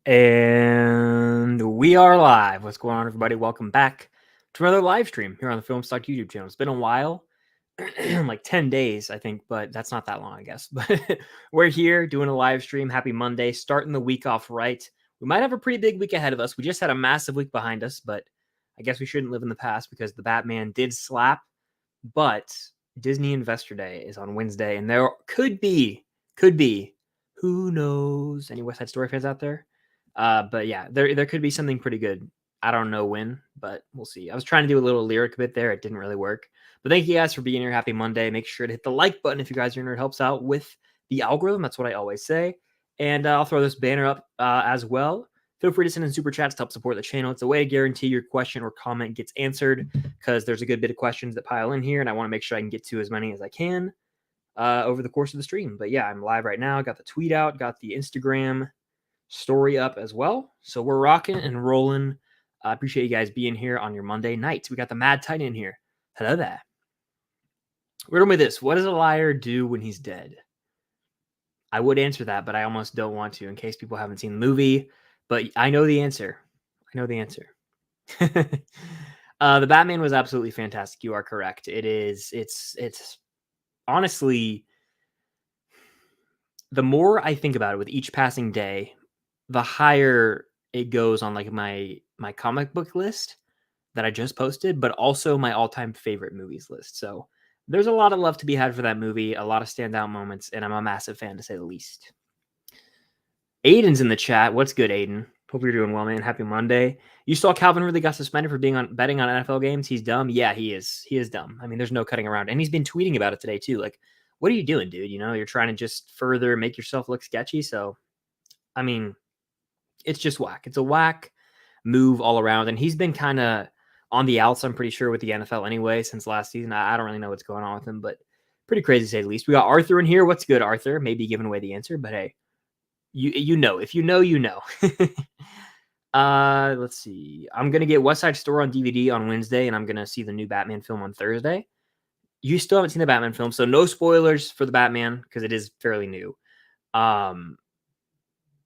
And we are live. What's going on, everybody? Welcome back to another live stream here on the Film Stock YouTube channel. It's been a while, like 10 days, I think, but that's not that long, I guess. But we're here doing a live stream. Happy Monday, starting the week off right. We might have a pretty big week ahead of us. We just had a massive week behind us, but I guess we shouldn't live in the past because the Batman did slap. But Disney Investor Day is on Wednesday, and there could be, who knows? Any West Side Story fans out there? But yeah, there could be something pretty good. I don't know when, but we'll see. I was trying to do a little lyric bit there. It didn't really work. But thank you guys for being here. Happy Monday. Make sure to hit the like button if you guys are here. It helps out with the algorithm. That's what I always say. And I'll throw this banner up as well. Feel free to send in super chats to help support the channel. It's a way to guarantee your question or comment gets answered because there's a good bit of questions that pile in here, and I want to make sure I can get to as many as I can over the course of the stream. But yeah, I'm live right now. Got the tweet out, got the Instagram story up as well. So we're rocking and rolling. I appreciate you guys being here on your Monday night. We got the Mad Titan in here. Hello there. We're doing with this. What does a liar do when he's dead? I would answer that, but I almost don't want to in case people haven't seen the movie. But I know the answer. The Batman was absolutely fantastic. You are correct. It's honestly, the more I think about it with each passing day, the higher it goes on like my comic book list that I just posted, but also my all-time favorite movies list. So there's a lot of love to be had for that movie, a lot of standout moments, and I'm a massive fan to say the least. Aiden's in the chat. What's good, Aiden? Hope you're doing well, man. Happy Monday. You saw Calvin really got suspended for betting on NFL games. He's dumb. Yeah, he is. He is dumb. I mean, there's no cutting around. And he's been tweeting about it today too. Like, what are you doing, dude? You know, you're trying to just further make yourself look sketchy. So, I mean, it's just whack. It's a whack move all around. And he's been kind of on the outs, I'm pretty sure, with the NFL anyway since last season. I don't really know what's going on with him, but pretty crazy to say the least. We got Arthur in here. What's good, Arthur? Maybe giving away the answer, but hey, you know. If you know, you know. Let's see. I'm gonna get West Side Story on DVD on Wednesday, and I'm gonna see the new Batman film on Thursday. You still haven't seen the Batman film, so no spoilers for the Batman because it is fairly new.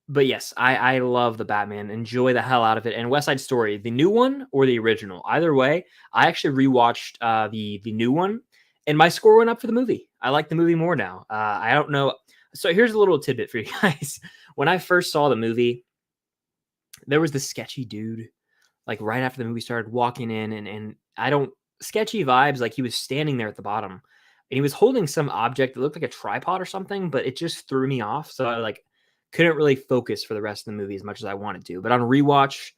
But yes, I love the Batman. Enjoy the hell out of it. And West Side Story, the new one or the original, either way. I actually rewatched the new one, and my score went up for the movie. I like the movie more now. I don't know. So here's a little tidbit for you guys. When I first saw the movie, there was this sketchy dude, like right after the movie started, walking in, and I don't sketchy vibes. Like he was standing there at the bottom, and he was holding some object that looked like a tripod or something, but it just threw me off. So I couldn't really focus for the rest of the movie as much as I wanted to. But on rewatch,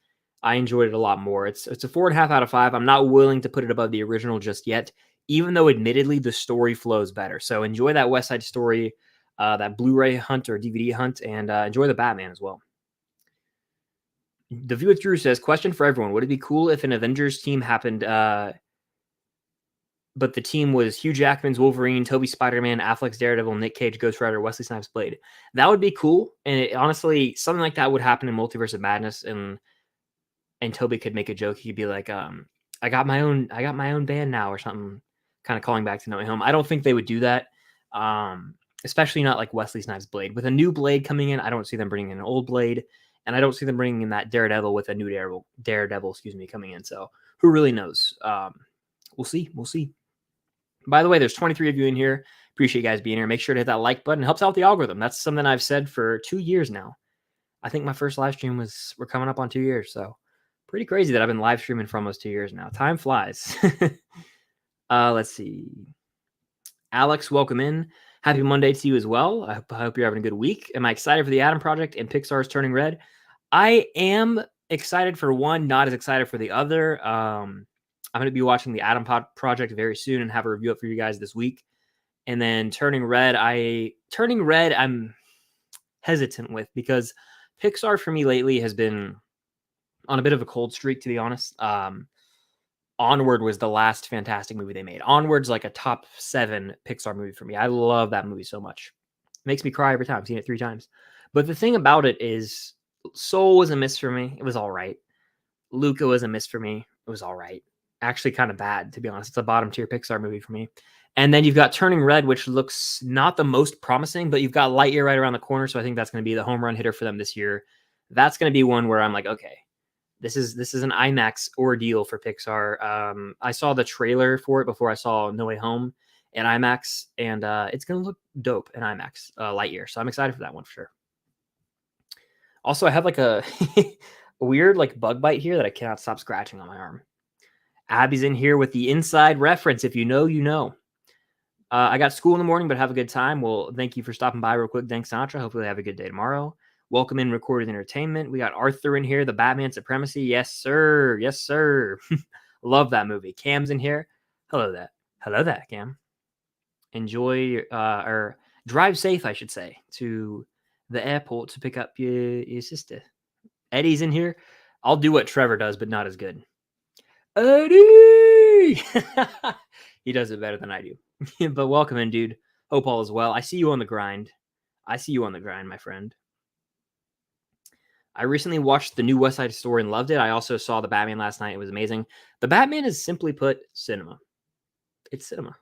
I enjoyed it a lot more. It's a 4.5 out of 5. I'm not willing to put it above the original just yet, even though admittedly the story flows better. So enjoy that West Side Story, that Blu-ray hunt or DVD hunt, and enjoy the Batman as well. The View with Drew says, question for everyone. Would it be cool if an Avengers team happened, but the team was Hugh Jackman's Wolverine, Toby Spider-Man, Affleck's Daredevil, Nick Cage, Ghost Rider, Wesley Snipes Blade? That would be cool. And honestly, something like that would happen in Multiverse of Madness, and Toby could make a joke. He could be like, I got my own band now or something, kind of calling back to No Way Home. I don't think they would do that. Especially not like Wesley Snipes Blade. With a new Blade coming in, I don't see them bringing in an old Blade. And I don't see them bringing in that Daredevil with a new Daredevil, coming in. So who really knows? We'll see. By the way, there's 23 of you in here. Appreciate you guys being here. Make sure to hit that like button. It helps out with the algorithm. That's something I've said for 2 years now. I think my first live stream we're coming up on 2 years. So pretty crazy that I've been live streaming for almost 2 years now. Time flies. Let's see. Alex, welcome in. Happy Monday to you as well. I hope you're having a good week. Am I excited for the Atom Project and Pixar's Turning Red? I am excited for one, not as excited for the other. I'm going to be watching the Atom Project very soon and have a review up for you guys this week. And then Turning Red, I'm hesitant with because Pixar for me lately has been on a bit of a cold streak, to be honest. Onward was the last fantastic movie they made. Onward's like a top 7 Pixar movie for me. I love that movie so much. It makes me cry every time. I've seen it 3 times. But the thing about it is Soul was a miss for me. It was all right. Luca was a miss for me. It was all right. Actually kind of bad, to be honest. It's a bottom tier Pixar movie for me. And then you've got Turning Red, which looks not the most promising, but you've got Lightyear right around the corner. So I think that's going to be the home run hitter for them this year. That's going to be one where I'm like, okay, this is an IMAX ordeal for Pixar. I saw the trailer for it before I saw No Way Home in IMAX, and it's going to look dope in IMAX Lightyear. So I'm excited for that one for sure. Also, I have like a weird like bug bite here that I cannot stop scratching on my arm. Abby's in here with the inside reference. If you know, you know. I got school in the morning, but have a good time. Well, thank you for stopping by real quick. Thanks, Sinatra. Hopefully, have a good day tomorrow. Welcome in Recorded Entertainment. We got Arthur in here, the Batman Supremacy. Yes, sir. Yes, sir. Love that movie. Cam's in here. Hello, that. Hello, that, Cam. Enjoy or drive safe, I should say, to the airport to pick up your sister. Eddie's in here. I'll do what Trevor does, but not as good. Eddie! He does it better than I do. But welcome in, dude. Hope all is well. I see you on the grind. I see you on the grind, my friend. I recently watched the new West Side Story and loved it. I also saw the Batman last night. It was amazing. The Batman is simply put cinema. It's cinema.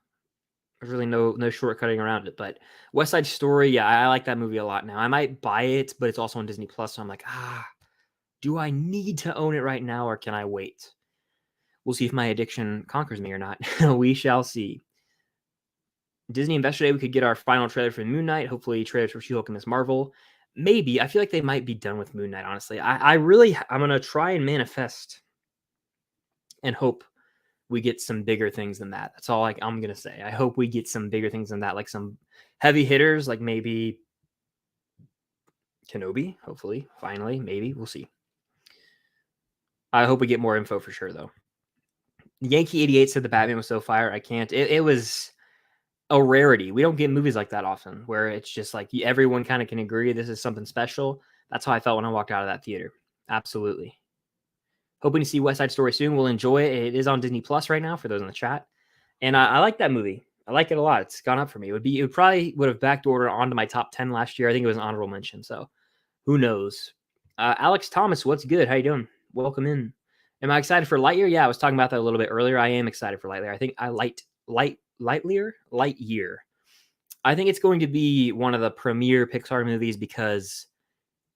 There's really no shortcutting around it. But West Side Story, yeah, I like that movie a lot now. I might buy it, but it's also on Disney Plus. So I'm like, do I need to own it right now or can I wait? We'll see if my addiction conquers me or not. We shall see. Disney Investor Day, we could get our final trailer for Moon Knight. Hopefully, trailers for She-Hulk and Miss Marvel. Maybe. I feel like they might be done with Moon Knight, honestly. I'm going to try and manifest and hope we get some bigger things than that. That's all I'm going to say. I hope we get some bigger things than that, like some heavy hitters, like maybe Kenobi, hopefully, finally, maybe. We'll see. I hope we get more info for sure, though. Yankee 88 said the Batman was so fire. I can't. It was a rarity. We don't get movies like that often where it's just like everyone kind of can agree this is something special. That's how I felt when I walked out of that theater. Absolutely. Hoping to see West Side Story soon. We'll enjoy it. It is on Disney Plus right now for those in the chat. And I like that movie. I like it a lot. It's gone up for me. It probably would have backdoored onto my top 10 last year. I think it was an honorable mention. So who knows? Alex Thomas, what's good? How you doing? Welcome in. Am I excited for Lightyear? Yeah, I was talking about that a little bit earlier. I am excited for Lightyear. I think Lightyear. I think it's going to be one of the premier Pixar movies because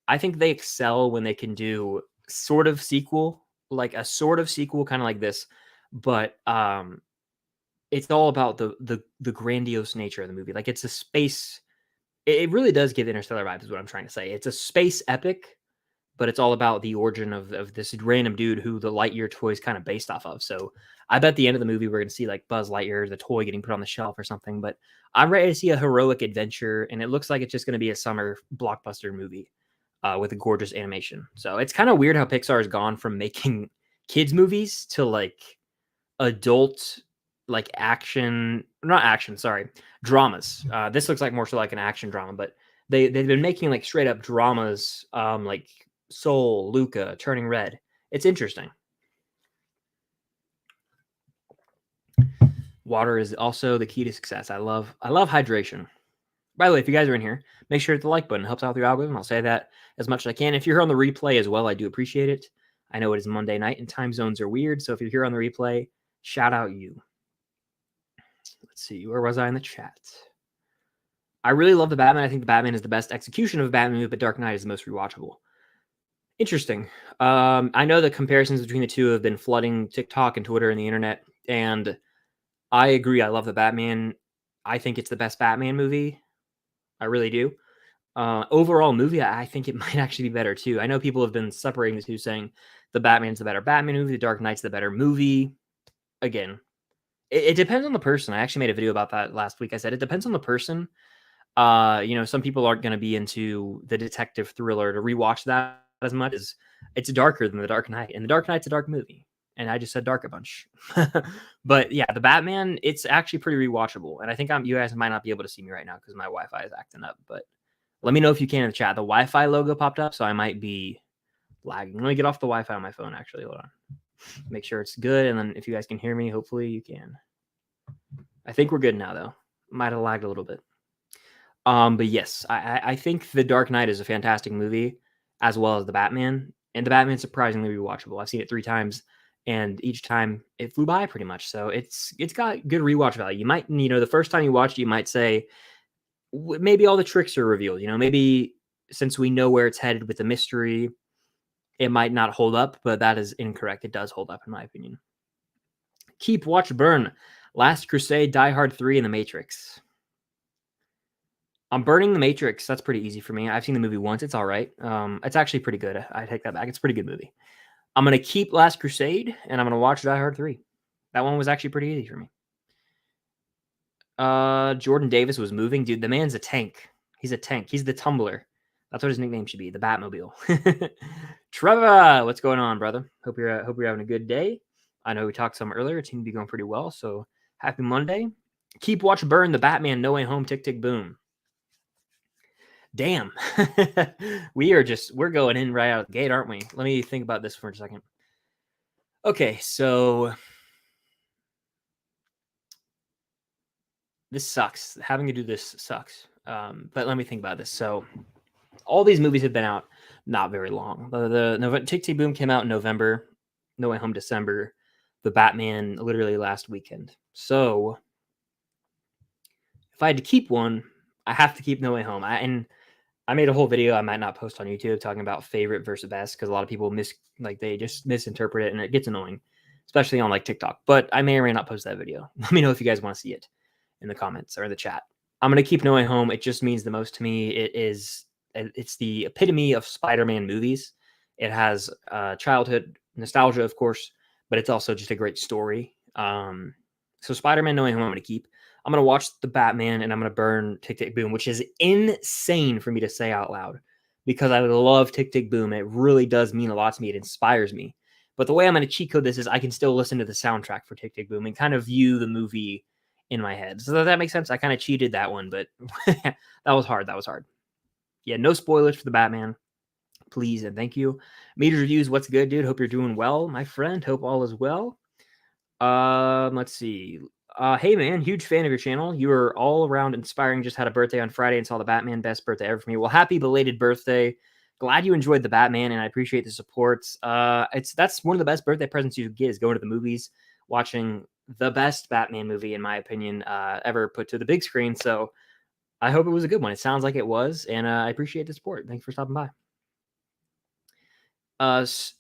I think they excel when they can do sort of sequel, like a sort of sequel, kind of like this, but it's all about the grandiose nature of the movie. Like it's a space. It really does give Interstellar vibes. Is what I'm trying to say. It's a space epic, but it's all about the origin of this random dude who the Lightyear toy is kind of based off of. So I bet at the end of the movie, we're going to see like Buzz Lightyear, the toy getting put on the shelf or something, but I'm ready to see a heroic adventure. And it looks like it's just going to be a summer blockbuster movie with a gorgeous animation. So it's kind of weird how Pixar has gone from making kids movies to like adult, like dramas. This looks like more so like an action drama, but they've been making like straight up dramas, like Soul, Luca, Turning Red. It's interesting. Water is also the key to success. I love hydration. By the way, if you guys are in here, make sure to hit the like button. It helps out with your algorithm. I'll say that as much as I can. If you're here on the replay as well, I do appreciate it. I know it is Monday night and time zones are weird. So if you're here on the replay, shout out you. Let's see. Where was I in the chat? I really love the Batman. I think the Batman is the best execution of a Batman movie, but Dark Knight is the most rewatchable. Interesting. I know the comparisons between the two have been flooding TikTok and Twitter and the internet, and I agree. I love the Batman. I think it's the best Batman movie. I really do. Overall movie, I think it might actually be better too. I know people have been separating the two, saying the Batman's the better Batman movie, the Dark Knight's the better movie. Again, it depends on the person. I actually made a video about that last week. I said it depends on the person. Some people aren't going to be into the detective thriller to rewatch that as much as it's darker than The Dark Knight, and The Dark Knight's a dark movie. And I just said dark a bunch. But yeah, the Batman, it's actually pretty rewatchable. And I think you guys might not be able to see me right now because my Wi-Fi is acting up. But let me know if you can in the chat. The Wi-Fi logo popped up, so I might be lagging. Let me get off the Wi-Fi on my phone, actually. Hold on. Make sure it's good. And then if you guys can hear me, hopefully you can. I think we're good now, though. Might have lagged a little bit. But yes, I think The Dark Knight is a fantastic movie, as well as the Batman. And the Batman's surprisingly rewatchable. I've seen it 3 times. And each time it flew by pretty much. So it's got good rewatch value. You might, the first time you watch it, you might say, maybe all the tricks are revealed. Maybe since we know where it's headed with the mystery, It might not hold up, but that is incorrect. It does hold up, in my opinion. Keep, watch, burn. Last Crusade, Die Hard 3, and The Matrix. I'm burning The Matrix. That's pretty easy for me. I've seen the movie once. It's all right. It's actually pretty good. I take that back. It's a pretty good movie. I'm going to keep Last Crusade, and I'm going to watch Die Hard 3. That one was actually pretty easy for me. Jordan Davis was moving. Dude, the man's a tank. He's a tank. He's the Tumbler. That's what his nickname should be, the Batmobile. Trevor, what's going on, brother? Hope you're having a good day. I know we talked some earlier. It seemed to be going pretty well, so happy Monday. Keep, watch, burn. The Batman No Way Home, Tick, Tick, Boom. Damn. We're going in right out of the gate, aren't we? Let me think about this for a second. Okay, so this sucks. Having to do this sucks. But let me think about this. So all these movies have been out not very long. The Tick, Tick, Boom came out in November. No Way Home December. The Batman literally last weekend. So if I had to keep one, I have to keep No Way Home. I made a whole video I might not post on YouTube talking about favorite versus best because a lot of people they just misinterpret it and it gets annoying, especially on like TikTok. But I may or may not post that video. Let me know if you guys want to see it in the comments or in the chat. I'm gonna keep No Way Home. It just means the most to me. It's the epitome of Spider-Man movies. It has childhood nostalgia, of course, but it's also just a great story. So Spider-Man No Way Home I'm gonna keep. I'm going to watch The Batman and I'm going to burn Tick, Tick, Boom, which is insane for me to say out loud because I love Tick, Tick, Boom. It really does mean a lot to me. It inspires me. But the way I'm going to cheat code this is I can still listen to the soundtrack for Tick, Tick, Boom and kind of view the movie in my head. So does that make sense? I kind of cheated that one, but that was hard. Yeah, no spoilers for The Batman. Please and thank you. Meters Reviews, what's good, dude? Hope you're doing well, my friend. Hope all is well. Let's see. Hey man, huge fan of your channel. You are all around inspiring. Just had a birthday on Friday and saw the Batman. Best birthday ever for me. Well, happy belated birthday. Glad you enjoyed the Batman, and I appreciate the support. That's one of the best birthday presents you get is going to the movies, watching the best Batman movie, in my opinion, ever put to the big screen. So I hope it was a good one. It sounds like it was, and I appreciate the support. Thanks for stopping by.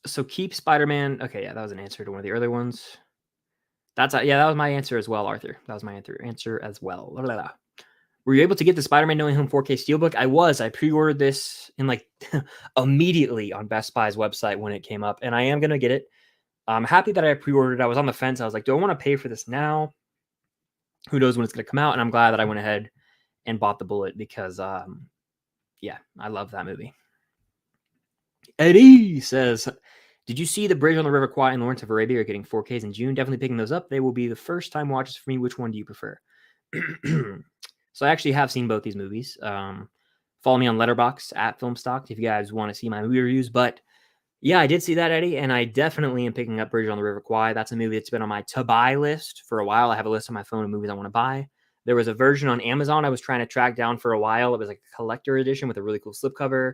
So keep Spider-Man. Okay, yeah, that was an answer to one of the earlier ones. That was my answer as well, Arthur. That was my answer as well. Blah, blah, blah. Were you able to get the Spider-Man No Way Home 4K Steelbook? I was. I pre-ordered this in immediately on Best Buy's website when it came up, and I am going to get it. I'm happy that I pre-ordered. I was on the fence. I was like, do I want to pay for this now? Who knows when it's going to come out? And I'm glad that I went ahead and bought the Bullet because, yeah, I love that movie. Eddie says, did you see The Bridge on the River Kwai and Lawrence of Arabia are getting 4Ks in June? Definitely picking those up. They will be the first time watches for me. Which one do you prefer? So I actually have seen both these movies. Follow me on Letterboxd at Filmstock if you guys want to see my movie reviews. But yeah, I did see that, Eddie, and I definitely am picking up Bridge on the River Kwai. That's a movie that's been on my to-buy list for a while. I have a list on my phone of movies I want to buy. There was a version on Amazon I was trying to track down for a while. It was like a collector edition with a really cool slipcover.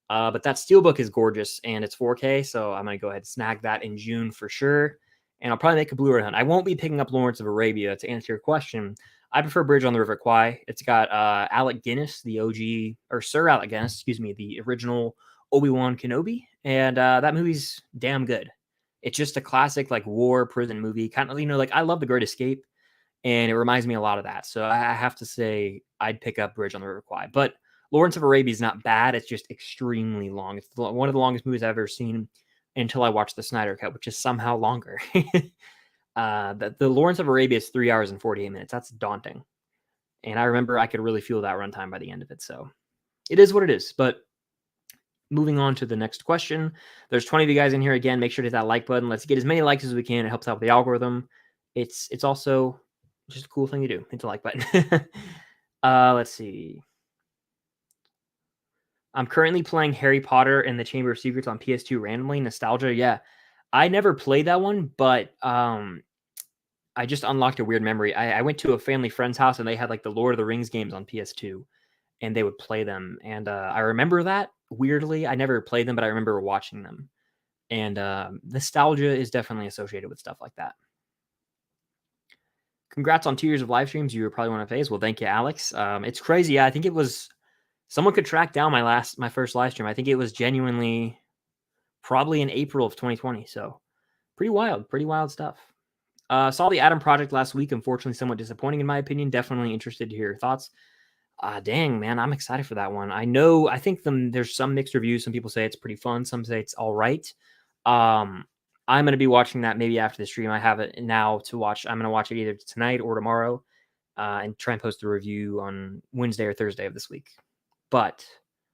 But that Steelbook is gorgeous, and it's 4K, so I'm going to go ahead and snag that in June for sure. And I'll probably make a Blu-ray hunt. I won't be picking up Lawrence of Arabia to answer your question. I prefer Bridge on the River Kwai. It's got Alec Guinness, the OG, or Sir Alec Guinness, excuse me, the original Obi-Wan Kenobi. And that movie's damn good. It's just a classic, war prison movie. Kind of, I love The Great Escape, and it reminds me a lot of that. So I have to say I'd pick up Bridge on the River Kwai. But Lawrence of Arabia is not bad. It's just extremely long. It's one of the longest movies I've ever seen until I watched the Snyder Cut, which is somehow longer. The Lawrence of Arabia is 3 hours and 48 minutes. That's daunting. And I remember I could really feel that runtime by the end of it. So it is what it is. But moving on to the next question. There's 20 of you guys in here again. Make sure to hit that like button. Let's get as many likes as we can. It helps out with the algorithm. It's also just a cool thing to do. Hit the like button. Let's see. I'm currently playing Harry Potter and the Chamber of Secrets on PS2 randomly. Nostalgia, yeah. I never played that one, but I just unlocked a weird memory. I went to a family friend's house and they had the Lord of the Rings games on PS2, and they would play them. And I remember that weirdly. I never played them, but I remember watching them. And nostalgia is definitely associated with stuff like that. Congrats on 2 years of live streams. You were probably one of phase. Well, thank you, Alex. It's crazy. Yeah, I think it was. Someone could track down my first live stream. I think it was genuinely probably in April of 2020. So pretty wild stuff. Saw the Adam Project last week. Unfortunately, somewhat disappointing in my opinion. Definitely interested to hear your thoughts. Dang, man, I'm excited for that one. I think there's some mixed reviews. Some people say it's pretty fun. Some say it's all right. I'm going to be watching that maybe after the stream. I have it now to watch. I'm going to watch it either tonight or tomorrow and try and post a review on Wednesday or Thursday of this week. But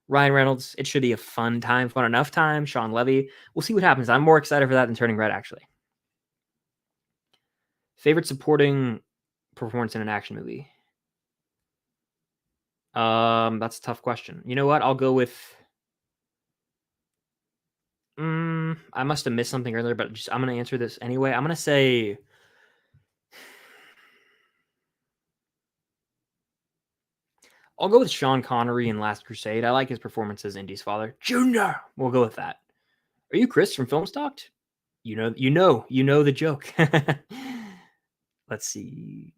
Ryan Reynolds, it should be a fun enough time. Sean Levy, we'll see what happens. I'm more excited for that than Turning Red, actually. Favorite supporting performance in an action movie? That's a tough question. You know what? I'll go with. I must have missed something earlier, but I'm gonna answer this anyway. I'm gonna say. I'll go with Sean Connery in Last Crusade. I like his performance as Indy's father. Junior. We'll go with that. Are you Chris from Film Stocked? You know the joke. Let's see.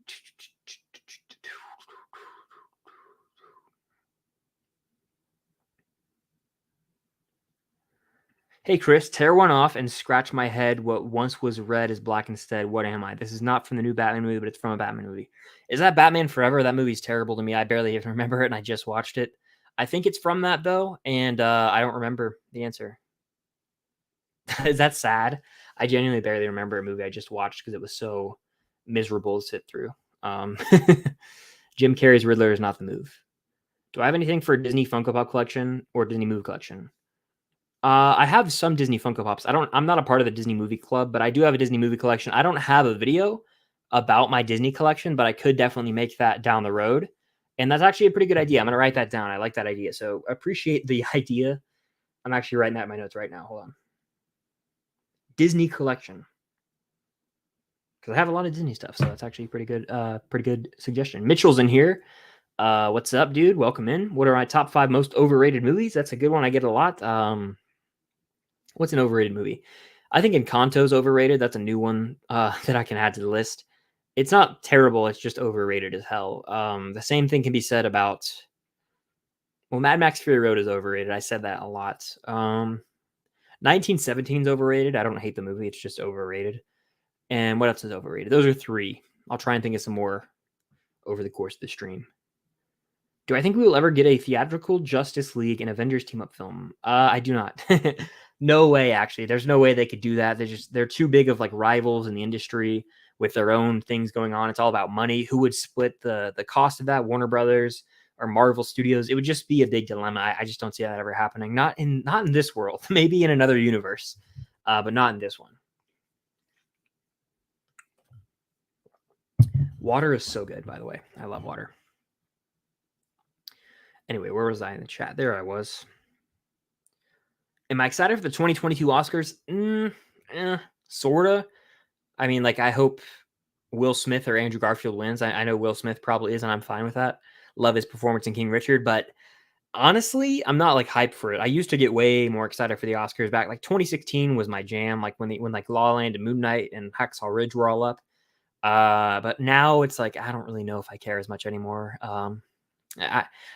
Hey, Chris, tear one off and scratch my head. What once was red is black instead. What am I? This is not from the new Batman movie, but it's from a Batman movie. Is that Batman Forever? That movie's terrible to me. I barely even remember it, and I just watched it. I think it's from that, though, and I don't remember the answer. Is that sad? I genuinely barely remember a movie I just watched because it was so miserable to sit through. Jim Carrey's Riddler is not the move. Do I have anything for Disney Funko Pop collection or Disney movie collection? I have some Disney Funko Pops. I'm not a part of the Disney movie club, but I do have a Disney movie collection. I don't have a video about my Disney collection, but I could definitely make that down the road. And that's actually a pretty good idea. I'm going to write that down. I like that idea. So appreciate the idea. I'm actually writing that in my notes right now. Hold on. Disney collection. Because I have a lot of Disney stuff. So that's actually pretty good suggestion. Mitchell's in here. What's up, dude? Welcome in. What are my top 5 most overrated movies? That's a good one. I get a lot. What's an overrated movie? I think Encanto's overrated. That's a new one that I can add to the list. It's not terrible. It's just overrated as hell. The same thing can be said about. Well, Mad Max Fury Road is overrated. I said that a lot. 1917 is overrated. I don't hate the movie. It's just overrated. And what else is overrated? Those are 3. I'll try and think of some more over the course of the stream. Do I think we will ever get a theatrical Justice League and Avengers team-up film? I do not. No way, actually. There's no way they could do that. They're too big of like rivals in the industry with their own things going on. It's all about money. Who would split the cost of that? Warner Brothers or Marvel Studios? It would just be a big dilemma. I just don't see that ever happening. Not in this world. Maybe in another universe, but not in this one. Water is so good, by the way. I love water. Anyway, where was I in the chat? There I was. Am I excited for the 2022 Oscars? Sorta. I mean, like, I hope Will Smith or Andrew Garfield wins. I know Will Smith probably is, and I'm fine with that. Love his performance in King Richard, but honestly, I'm not like hyped for it. I used to get way more excited for the Oscars back. Like 2016 was my jam. Like when like La La Land and Moon Knight and Hacksaw Ridge were all up. But now it's like I don't really know if I care as much anymore.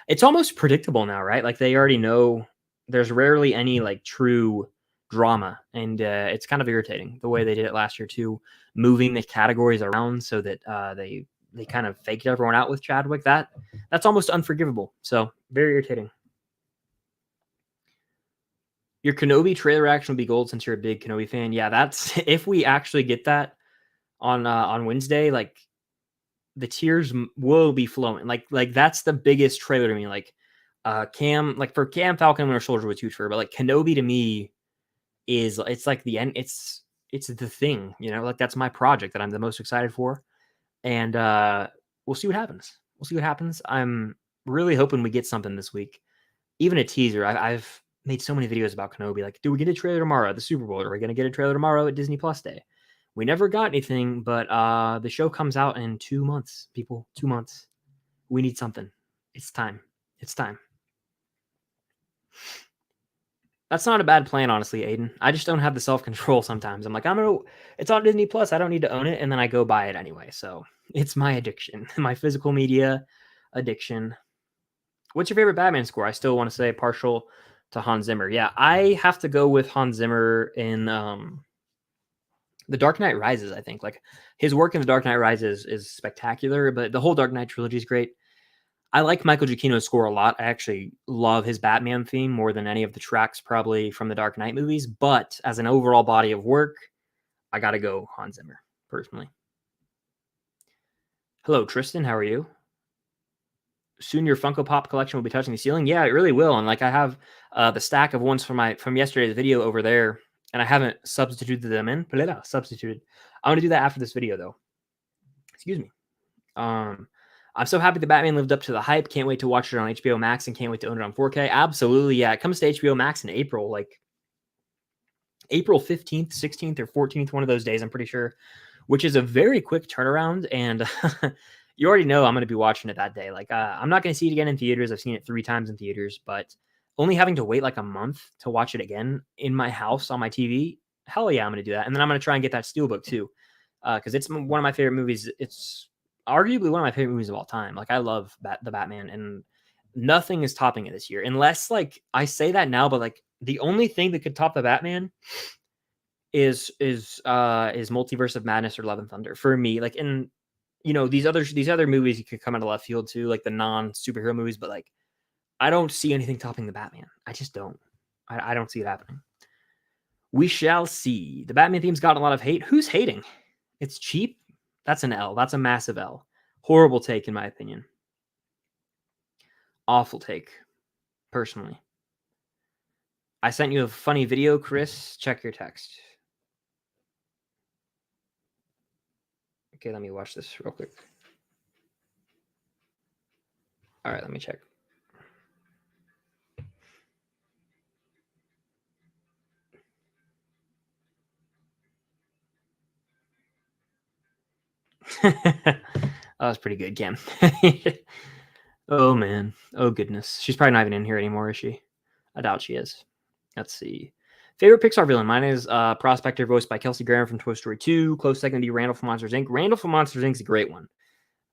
It's almost predictable now, right? Like they already know. There's rarely any like true drama, and it's kind of irritating the way they did it last year too, moving the categories around so that they kind of faked everyone out with Chadwick. That's almost unforgivable. So very irritating. Your Kenobi trailer action will be gold since you're a big Kenobi fan. Yeah, that's if we actually get that on Wednesday, like the tears will be flowing. Like that's the biggest trailer to me. Like Cam, like for Cam, Falcon Winter Soldier was huge for her, but like Kenobi to me it's like the end. It's the thing, you know, like that's my project that I'm the most excited for. And we'll see what happens. I'm really hoping we get something this week. Even a teaser. I've made so many videos about Kenobi. Like, do we get a trailer tomorrow at the Super Bowl? Are we going to get a trailer tomorrow at Disney Plus Day? We never got anything, but the show comes out in 2 months, people. 2 months. We need something. It's time. That's not a bad plan, honestly, Aiden. I just don't have the self-control sometimes. I'm like, it's on Disney Plus. I don't need to own it. And then I go buy it anyway. So it's my addiction, my physical media addiction. What's your favorite Batman score? I still want to say partial to Hans Zimmer. Yeah, I have to go with Hans Zimmer in The Dark Knight Rises. I think like his work in The Dark Knight Rises is spectacular, but the whole Dark Knight trilogy is great. I like Michael Giacchino's score a lot. I actually love his Batman theme more than any of the tracks probably from the Dark Knight movies, but as an overall body of work, I got to go Hans Zimmer personally. Hello, Tristan. How are you? Soon your Funko Pop collection will be touching the ceiling. Yeah, it really will. And like I have the stack of ones from yesterday's video over there, and I haven't substituted them in. Substituted. I'm gonna do that after this video though. Excuse me. I'm so happy the Batman lived up to the hype. Can't wait to watch it on HBO Max and can't wait to own it on 4K. Absolutely, yeah. It comes to HBO Max in April, like April 15th, 16th, or 14th, one of those days, I'm pretty sure, which is a very quick turnaround. And you already know I'm going to be watching it that day. Like, I'm not going to see it again in theaters. I've seen it 3 times in theaters, but only having to wait like a month to watch it again in my house on my TV, hell yeah, I'm going to do that. And then I'm going to try and get that Steelbook too, because it's one of my favorite movies. It's arguably one of my favorite movies of all time. Like, I love the Batman, and nothing is topping it this year. Unless, like, I say that now, but like the only thing that could top the Batman is Multiverse of Madness or Love and Thunder for me. Like, and you know, these other movies you could come out of left field too, like the non-superhero movies, but like I don't see anything topping the Batman. I just don't. I don't see it happening. We shall see. The Batman theme's gotten a lot of hate. Who's hating? It's cheap. That's an L. That's a massive L. Horrible take, in my opinion. Awful take, personally. I sent you a funny video, Chris. Check your text. Okay, let me watch this real quick. All right, let me check. That was pretty good, Cam. Oh, man. Oh, goodness. She's probably not even in here anymore, is she? I doubt she is. Let's see. Favorite Pixar villain? Mine is Prospector, voiced by Kelsey Grammer from Toy Story 2. Close second to be Randall from Monsters, Inc. Randall from Monsters, Inc. is a great one.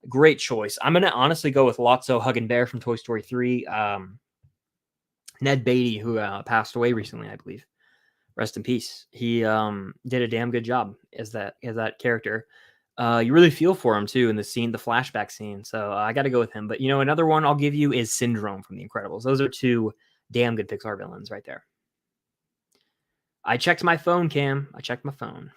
Great choice. I'm going to honestly go with Lotso Huggin' Bear from Toy Story 3. Ned Beatty, who passed away recently, I believe. Rest in peace. He did a damn good job as that character. You really feel for him too in the flashback scene. So I got to go with him. But you know, another one I'll give you is Syndrome from The Incredibles. Those are 2 damn good Pixar villains right there. I checked my phone, Cam. I checked my phone.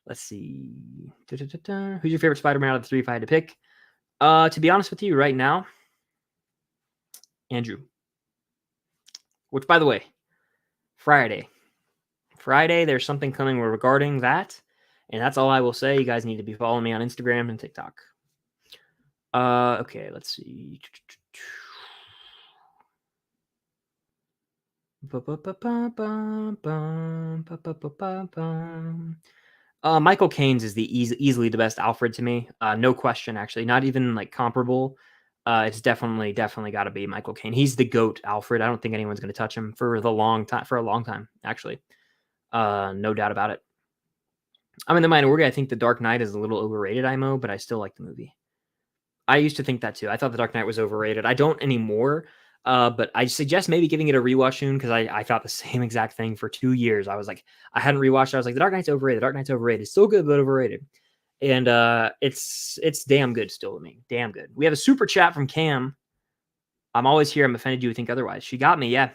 Let's see. Who's your favorite Spider-Man out of the 3 if I had to pick? To be honest with you, right now, Andrew. Which, by the way, Friday, there's something coming regarding that. And that's all I will say. You guys need to be following me on Instagram and TikTok. Okay, let's see. Michael Caine's is easily the best Alfred to me. No question, actually. Not even like comparable. It's definitely got to be Michael Caine. He's the GOAT Alfred. I don't think anyone's going to touch him for a long time, actually. No doubt about it. I'm in the minority. I think The Dark Knight is a little overrated, IMO, but I still like the movie. I used to think that too. I thought The Dark Knight was overrated. I don't anymore, but I suggest maybe giving it a rewatch soon because I thought the same exact thing for 2 years. I was like, I hadn't rewatched it. I was like, The Dark Knight's overrated. The Dark Knight's overrated. It's still good, but overrated. And it's damn good still to me. Damn good. We have a super chat from Cam. I'm always here. I'm offended you would think otherwise. She got me. Yeah.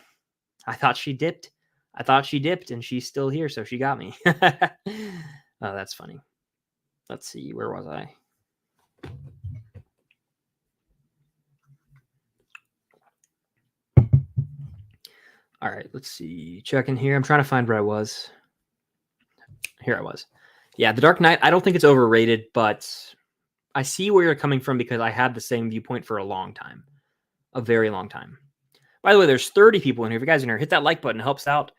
I thought she dipped, and she's still here, so she got me. Oh, that's funny. Let's see. Where was I? All right, let's see. Checking here. I'm trying to find where I was. Here I was. Yeah, The Dark Knight, I don't think it's overrated, but I see where you're coming from because I had the same viewpoint for a long time. A very long time. By the way, there's 30 people in here. If you guys are in here, hit that like button. It helps out.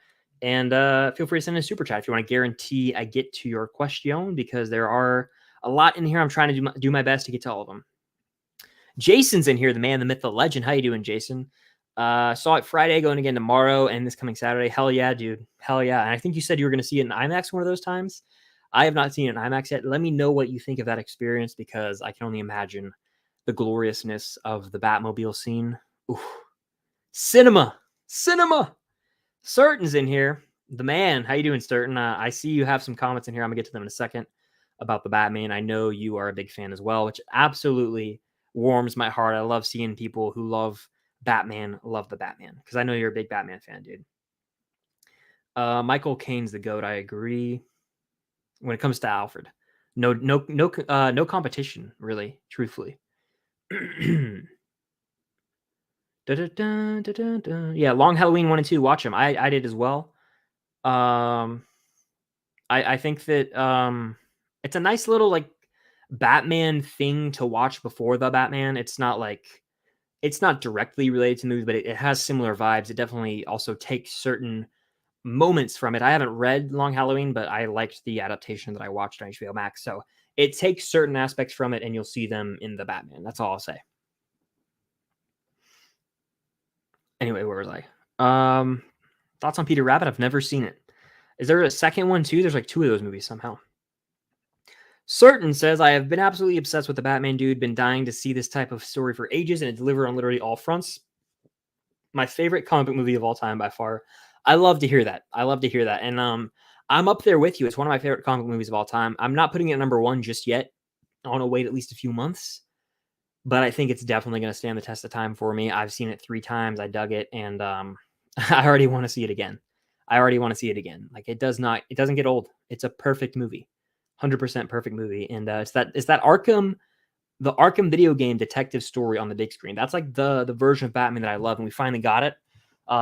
And feel free to send a super chat if you want to guarantee I get to your question, because there are a lot in here. I'm trying to do my best to get to all of them. Jason's in here, the man, the myth, the legend. How you doing, Jason? Saw it Friday, going again tomorrow, and this coming Saturday. Hell yeah, dude. Hell yeah. And I think you said you were going to see it in IMAX one of those times. I have not seen it in IMAX yet. Let me know what you think of that experience, because I can only imagine the gloriousness of the Batmobile scene. Oof. Cinema. Cinema. Certain's in here. The man. How you doing, Certain? I see you have some comments in here. I'm going to get to them in a second about the Batman. I know you are a big fan as well, which absolutely warms my heart. I love seeing people who love Batman love the Batman because I know you're a big Batman fan, dude. Michael Caine's the GOAT. I agree. When it comes to Alfred, no competition, really, truthfully. Yeah, Long Halloween 1 and 2. Watch them. I did as well. I think that it's a nice little like Batman thing to watch before the Batman. It's not directly related to the movie, but it has similar vibes. It definitely also takes certain moments from it. I haven't read Long Halloween, but I liked the adaptation that I watched on HBO Max. So it takes certain aspects from it, and you'll see them in the Batman. That's all I'll say. Anyway, where was I? Thoughts on Peter Rabbit? I've never seen it. Is there a second one too? There's like 2 of those movies somehow. Certain says, I have been absolutely obsessed with the Batman, dude. Been dying to see this type of story for ages, and it delivered on literally all fronts. My favorite comic book movie of all time by far. I love to hear that. And I'm up there with you. It's one of my favorite comic book movies of all time. I'm not putting it at number 1 just yet. I want to wait at least a few months. But I think it's definitely going to stand the test of time for me. I've seen it 3 times. I dug it, and I already want to see it again. Like it doesn't get old. It's a perfect movie. 100% perfect movie. And it's that Arkham, the Arkham video game detective story on the big screen. That's like the version of Batman that I love, and we finally got it.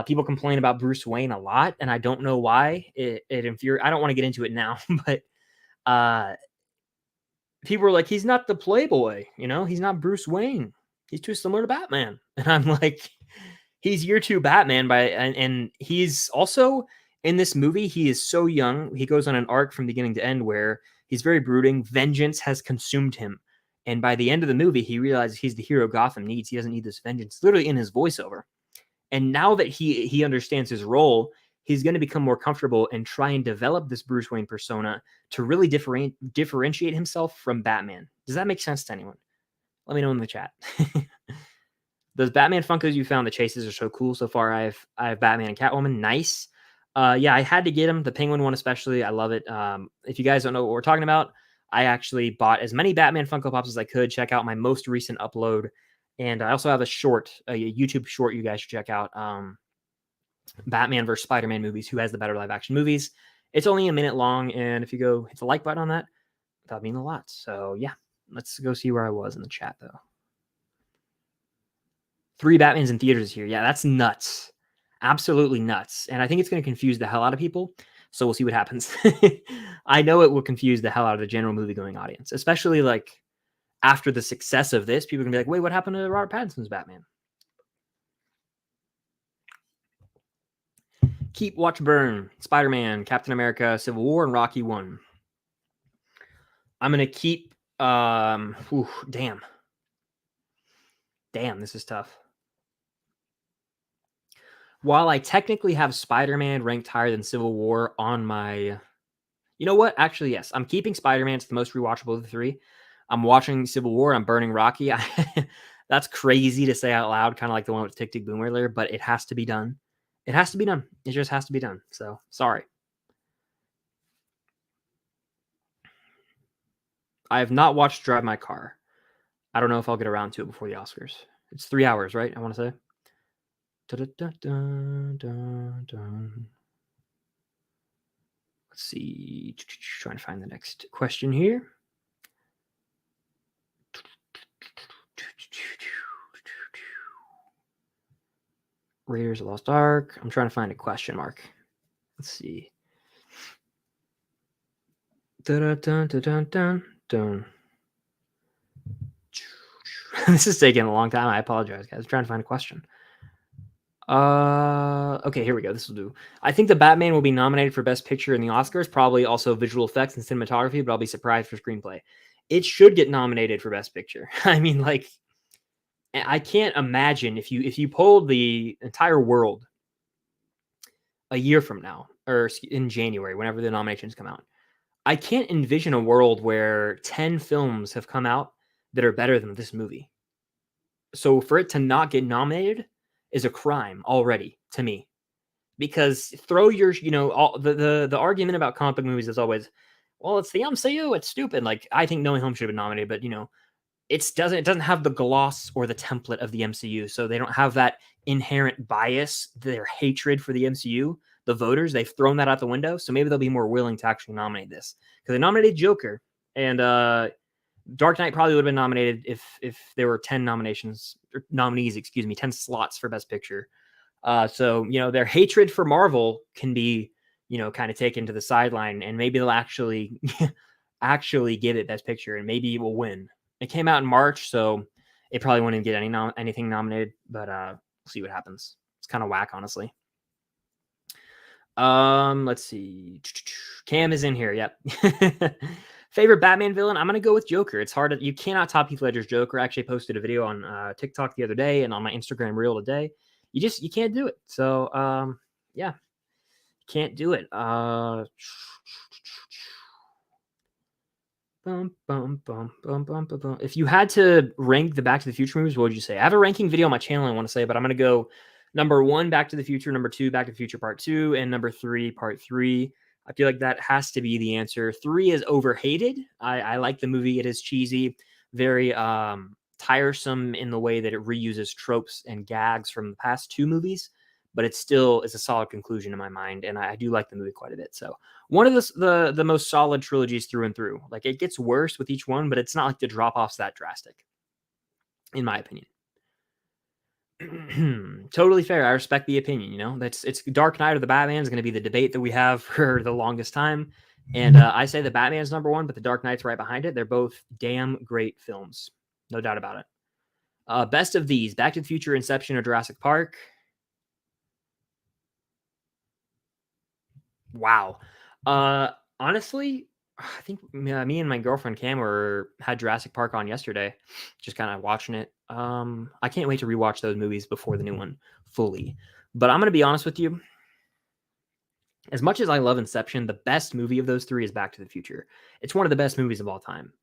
People complain about Bruce Wayne a lot, and I don't know why. It infuriates. I don't want to get into it now, but people are like, he's not the Playboy, he's not Bruce Wayne. He's too similar to Batman. And I'm like, he's year 2 Batman and he's also in this movie. He is so young. He goes on an arc from beginning to end where he's very brooding. Vengeance has consumed him. And by the end of the movie, he realizes he's the hero Gotham needs. He doesn't need this vengeance, literally in his voiceover. And now that he understands his role, he's going to become more comfortable and try and develop this Bruce Wayne persona to really differentiate himself from Batman. Does that make sense to anyone? Let me know in the chat. Those Batman Funkos you found, the chases are so cool so far. I have Batman and Catwoman. Nice. Yeah, I had to get them. The Penguin one especially. I love it. If you guys don't know what we're talking about, I actually bought as many Batman Funko Pops as I could. Check out my most recent upload. And I also have a YouTube short you guys should check out. Batman versus Spider-Man movies. Who has the better live action movies? It's only a minute long. And if you go hit the like button on that, that'd mean a lot. So yeah, let's go see where I was in the chat though. 3 Batmans in theaters here. Yeah, that's nuts. Absolutely nuts. And I think it's going to confuse the hell out of people. So we'll see what happens. I know it will confuse the hell out of the general movie-going audience, especially like after the success of this. People are going to be like, wait, what happened to Robert Pattinson's Batman? Keep, Watch, Burn, Spider-Man, Captain America, Civil War, and Rocky 1. I'm going to keep... damn, this is tough. While I technically have Spider-Man ranked higher than Civil War on my... You know what? Actually, yes. I'm keeping Spider-Man. It's the most rewatchable of the 3. I'm watching Civil War. I'm burning Rocky. That's crazy to say out loud, kind of like the one with Tick Tick Boom earlier, but it has to be done. It has to be done. It just has to be done. So, sorry. I have not watched Drive My Car. I don't know if I'll get around to it before the Oscars. It's 3 hours, right? I want to say. Let's see. Trying to find the next question here. Raiders of the Lost Ark. I'm trying to find a question mark. Let's see. This is taking a long time. I apologize, guys. I'm trying to find a question. Okay, here we go. This will do. I think the Batman will be nominated for Best Picture in the Oscars, probably also visual effects and cinematography, but I'll be surprised for screenplay. It should get nominated for Best Picture. I mean, like, I can't imagine if you polled the entire world a year from now, or in January, whenever the nominations come out, I can't envision a world where 10 films have come out that are better than this movie. So for it to not get nominated is a crime already to me. Because throw your, all the argument about comic book movies is always, well, it's the MCU, it's stupid. Like, I think No Way Home should have been nominated, but it doesn't have the gloss or the template of the MCU, so they don't have that inherent bias, their hatred for the MCU. The voters, they've thrown that out the window, so maybe they'll be more willing to actually nominate this, because they nominated Joker, and Dark Knight probably would have been nominated if there were 10 nominations or nominees, 10 slots for Best Picture. So their hatred for Marvel can be kind of taken to the sideline, and maybe they'll actually actually give it Best Picture, and maybe it will win. It came out in March, so it probably wouldn't get anything nominated, but we'll see what happens. It's kind of whack, honestly. Let's see. Cam is in here. Yep. Favorite Batman villain? I'm gonna go with Joker. It's hard. You cannot top Heath Ledger's Joker. I actually posted a video on TikTok the other day and on my Instagram reel today. You can't do it. So yeah, can't do it. If you had to rank the Back to the Future movies, what would you say? I have a ranking video on my channel I want to say, but I'm going to go number 1, Back to the Future, number 2, Back to the Future Part 2, and number 3, Part 3. I feel like that has to be the answer. 3 is Overrated. I like the movie. It is cheesy, very tiresome in the way that it reuses tropes and gags from the past 2 movies, but it still is a solid conclusion in my mind, and I do like the movie quite a bit. So one of the most solid trilogies through and through. Like, it gets worse with each one, but it's not like the drop-off's that drastic, in my opinion. Totally fair. I respect the opinion. It's Dark Knight or the Batman is going to be the debate that we have for the longest time. And I say the Batman's number 1, but the Dark Knight's right behind it. They're both damn great films. No doubt about it. Best of these: Back to the Future, Inception, or Jurassic Park. Wow. Honestly, I think me and my girlfriend Cam had Jurassic Park on yesterday, just kind of watching it. I can't wait to rewatch those movies before the new one fully. But I'm gonna be honest with you. As much as I love Inception, the best movie of those 3 is Back to the Future. It's one of the best movies of all time.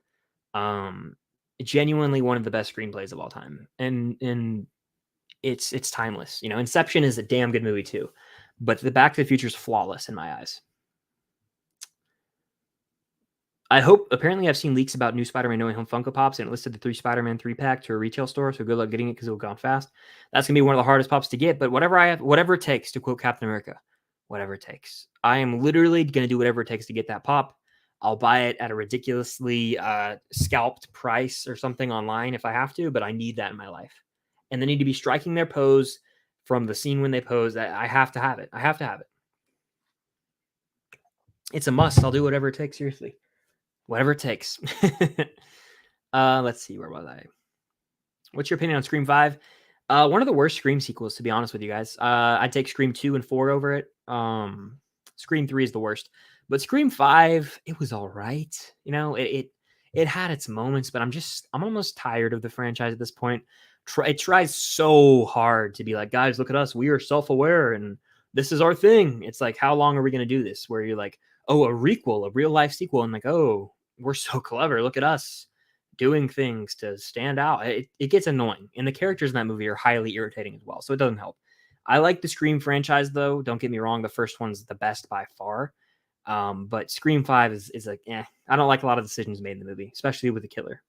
Genuinely one of the best screenplays of all time, and it's timeless. Inception is a damn good movie too, but the Back to the Future is flawless in my eyes. Apparently I've seen leaks about new Spider-Man No Way Home Funko Pops, and it listed the 3 Spider-Man 3-pack to a retail store, so good luck getting it because it will go on fast. That's going to be one of the hardest pops to get, but whatever it takes, to quote Captain America, whatever it takes. I am literally going to do whatever it takes to get that pop. I'll buy it at a ridiculously scalped price or something online if I have to, but I need that in my life. And they need to be striking their pose from the scene when they pose. I have to have it. I have to have it. It's a must. I'll do whatever it takes, seriously. Whatever it takes. Let's see. Where was I? What's your opinion on Scream 5? One of the worst Scream sequels, to be honest with you guys. I'd take Scream 2 and 4 over it. Scream 3 is the worst. But Scream 5, it was all right. It had its moments, but I'm almost tired of the franchise at this point. It tries so hard to be like, guys, look at us. We are self-aware, and this is our thing. It's like, how long are we going to do this? Where you're like, oh, a requel, a real life sequel, and like, oh, we're so clever. Look at us doing things to stand out. It gets annoying, and the characters in that movie are highly irritating as well, so it doesn't help. I like the Scream franchise, though. Don't get me wrong. The first one's the best by far. But Scream 5 is like, I don't like a lot of decisions made in the movie, especially with the killer.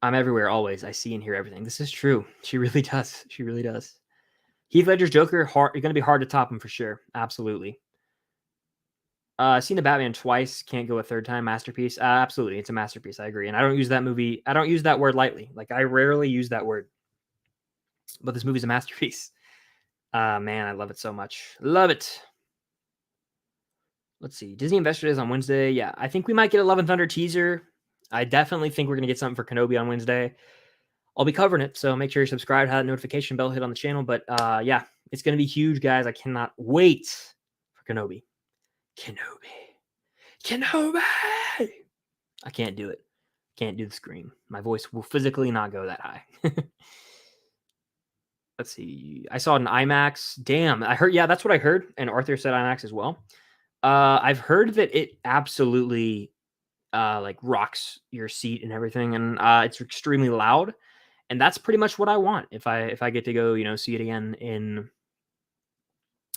I'm everywhere, always. I see and hear everything. This is true. She really does. She really does. Heath Ledger's Joker, going to be hard to top him for sure. Absolutely. Seen the Batman twice. Can't go a third time. Masterpiece. Absolutely. It's a masterpiece. I agree. And I don't use that movie. I don't use that word lightly. Like, I rarely use that word. But this movie's a masterpiece. Man, I love it so much. Love it. Let's see. Disney Investor Days on Wednesday. Yeah, I think we might get a Love and Thunder teaser. I definitely think we're going to get something for Kenobi on Wednesday. I'll be covering it, so make sure you're subscribed, have that notification bell hit on the channel. But yeah, it's going to be huge, guys. I cannot wait for Kenobi. Kenobi! I can't do it. Can't do the scream. My voice will physically not go that high. Let's see. I saw it in IMAX. Damn, I heard. Yeah, that's what I heard. And Arthur said IMAX as well. I've heard that it absolutely like rocks your seat and everything, and it's extremely loud. And that's pretty much what I want if I get to go, you know, see it again in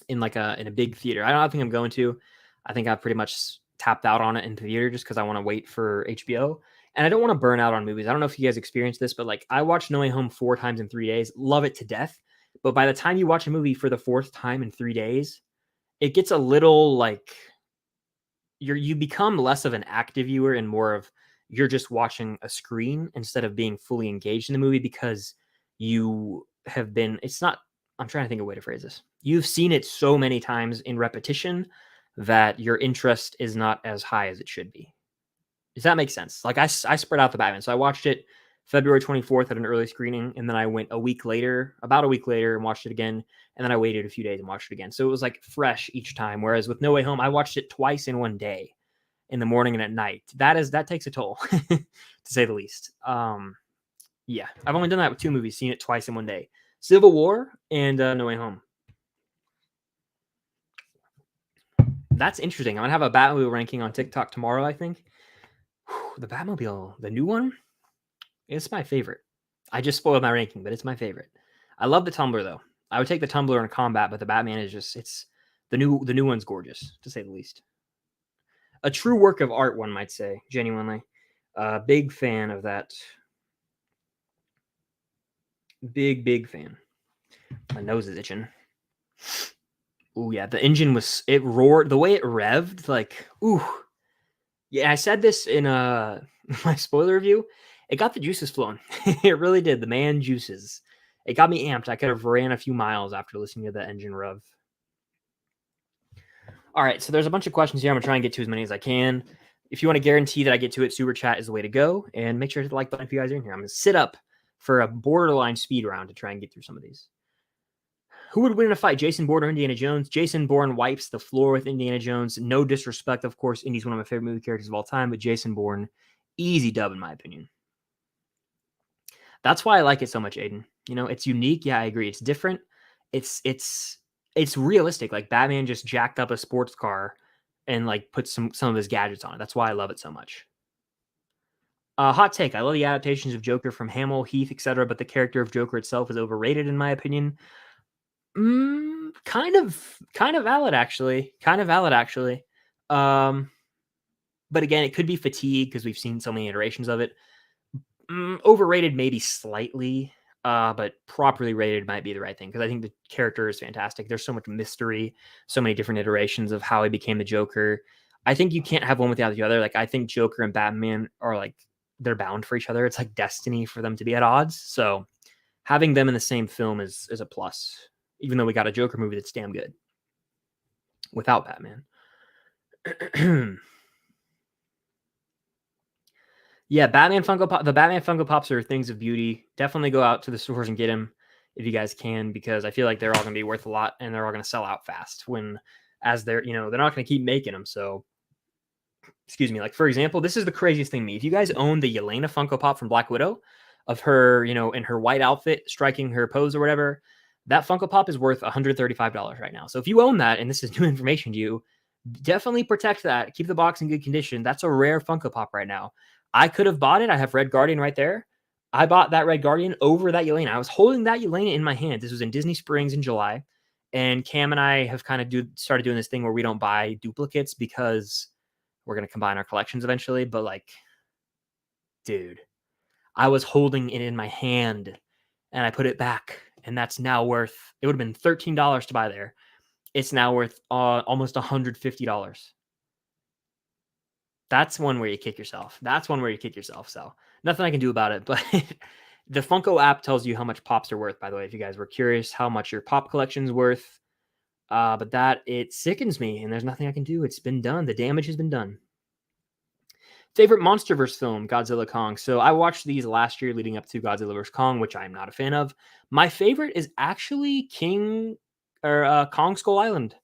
like in a big theater. I don't think I'm going to. I think I've pretty much tapped out on it in the theater just because I want to wait for HBO. And I don't want to burn out on movies. I don't know if you guys experienced this, but like I watched No Way Home 4 times in 3 days. Love it to death. But by the time you watch a movie for the 4th time in 3 days, it gets a little like you become less of an active viewer and more of you're just watching a screen instead of being fully engaged in the movie because you have been it's not I'm trying to think of a way to phrase this. You've seen it so many times in repetition that your interest is not as high as it should be. Does that make sense? Like I spread out the Batman. So I watched it February 24th at an early screening, and then I went about a week later and watched it again, and then I waited a few days and watched it again. So it was like fresh each time. Whereas with No Way Home, I watched it twice in one day, in the morning and at night. That takes a toll, to say the least. Yeah, I've only done that with 2 movies, seen it twice in one day: Civil War and No Way Home. That's interesting. I'm gonna have a Batmobile ranking on TikTok tomorrow, I think. The Batmobile, the new one, it's my favorite. I just spoiled my ranking, but it's my favorite. I love the Tumbler though. I would take the Tumbler in combat, but the Batman is just it's the new one's gorgeous, to say the least. A true work of art, one might say, genuinely. Big fan of that. Big fan. My nose is itching. Oh yeah, the engine it roared the way it revved, like ooh. Yeah, I said this in my spoiler review. It got the juices flowing. It really did. The man juices. It got me amped. I could have ran a few miles after listening to the engine rev. All right, so there's a bunch of questions here. I'm gonna try and get to as many as I can. If you want to guarantee that I get to it, super chat is the way to go. And make sure to hit the like button if you guys are in here. I'm gonna sit up for a borderline speed round to try and get through some of these. Who would win in a fight, Jason Bourne or Indiana Jones? Jason Bourne wipes the floor with Indiana Jones. No disrespect, of course. Indy's one of my favorite movie characters of all time, but Jason Bourne, easy dub in my opinion. That's why I like it so much, Aiden. You know, it's unique. Yeah, I agree. It's different. It's realistic. Like Batman just jacked up a sports car and like put some of his gadgets on it. That's why I love it so much. Hot take. I love the adaptations of Joker from Hamill, Heath, etc., but the character of Joker itself is overrated in my opinion. Kind of valid actually. But again, it could be fatigue because we've seen so many iterations of it. Overrated maybe slightly, but properly rated might be the right thing because I think the character is fantastic. There's so much mystery, so many different iterations of how he became the Joker. I think you can't have one without the other. Like I think Joker and Batman are like they're bound for each other. It's like destiny for them to be at odds. So having them in the same film is a plus. Even though we got a Joker movie that's damn good without Batman. Yeah, Batman Funko Pop. The Batman Funko Pops are things of beauty. Definitely go out to the stores and get them if you guys can, because I feel like they're all going to be worth a lot and they're all going to sell out fast as they're not going to keep making them. So, excuse me. Like for example, this is the craziest thing to me. If you guys own the Yelena Funko Pop from Black Widow of her, in her white outfit, striking her pose or whatever, that Funko Pop is worth $135 right now. So if you own that and this is new information to you, definitely protect that. Keep the box in good condition. That's a rare Funko Pop right now. I could have bought it. I have Red Guardian right there. I bought that Red Guardian over that Yelena. I was holding that Yelena in my hand. This was in Disney Springs in July. And Cam and I have kind of started doing this thing where we don't buy duplicates because we're going to combine our collections eventually. But like, dude, I was holding it in my hand and I put it back. And that's now worth, it would have been $13 to buy there. It's now worth almost $150. That's one where you kick yourself. So nothing I can do about it. But the Funko app tells you how much pops are worth, by the way, if you guys were curious how much your pop collection's worth. But it sickens me, and there's nothing I can do. It's been done. The damage has been done. Favorite MonsterVerse film, Godzilla Kong. So I watched these last year leading up to Godzilla vs. Kong, which I'm not a fan of. My favorite is actually Kong Skull Island.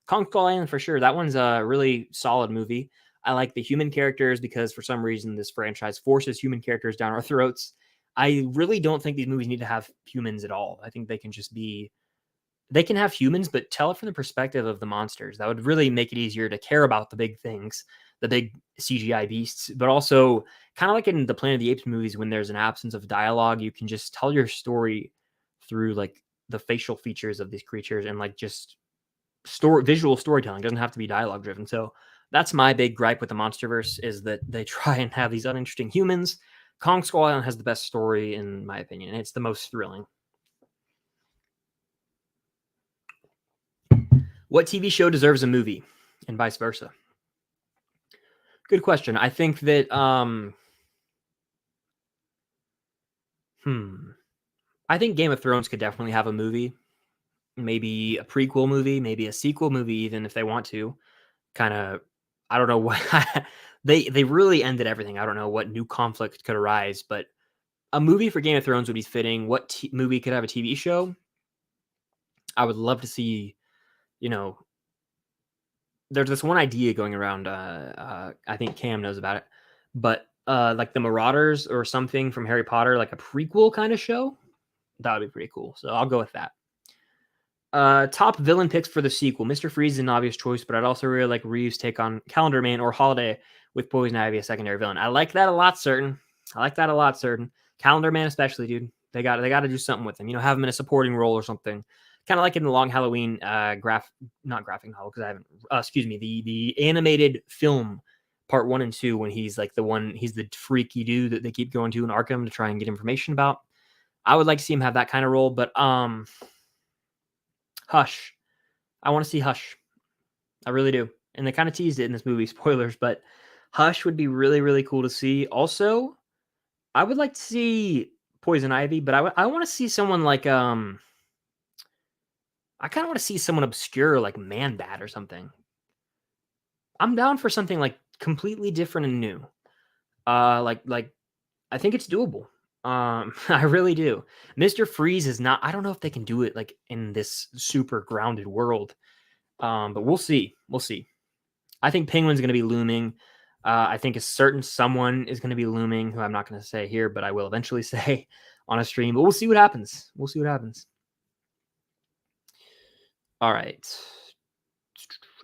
Kong Skull Island for sure. That one's a really solid movie. I like the human characters because for some reason this franchise forces human characters down our throats. I really don't think these movies need to have humans at all. I think they can just be they can have humans, but tell it from the perspective of the monsters. That would really make it easier to care about the big things, the big CGI beasts, but also kind of like in the Planet of the Apes movies, when there's an absence of dialogue, you can just tell your story through like the facial features of these creatures and like just visual storytelling. It doesn't have to be dialogue driven. So that's my big gripe with the MonsterVerse, is that they try and have these uninteresting humans. Kong Skull Island has the best story, in my opinion. It's the most thrilling. What TV show deserves a movie, and vice versa? Good question. I think that I think Game of Thrones could definitely have a movie. Maybe a prequel movie, maybe a sequel movie, even if they want to. Kind of, I don't know what they really ended everything. I don't know what new conflict could arise, but a movie for Game of Thrones would be fitting. What movie could have a TV show? I would love to see, you know, there's this one idea going around. I think Cam knows about it, but like the Marauders or something from Harry Potter, like a prequel kind of show. That would be pretty cool. So I'll go with that. Top villain picks for the sequel. Mr. Freeze is an obvious choice, but I'd also really like Reeves' take on Calendar Man or Holiday with Poison Ivy a secondary villain. I like that a lot, certain. Calendar Man especially, dude. They got to do something with him. Have him in a supporting role or something. Kind of like in the Long Halloween not graphic novel, because I haven't. Excuse me, the animated film part 1 and 2, when he's like he's the freaky dude that they keep going to in Arkham to try and get information about. I would like to see him have that kind of role, but Hush. I want to see Hush. I really do. And they kind of teased it in this movie, spoilers, but Hush would be really, really cool to see. Also, I would like to see Poison Ivy, but I want to see someone like I kind of want to see someone obscure like Man-Bat or something. I'm down for something like completely different and new. Like I think it's doable. I really do. Mr. Freeze is not. I don't know if they can do it like in this super grounded world. But we'll see. I think Penguin's going to be looming. I think a certain someone is going to be looming, who I'm not going to say here, but I will eventually say on a stream. But we'll see what happens. All right.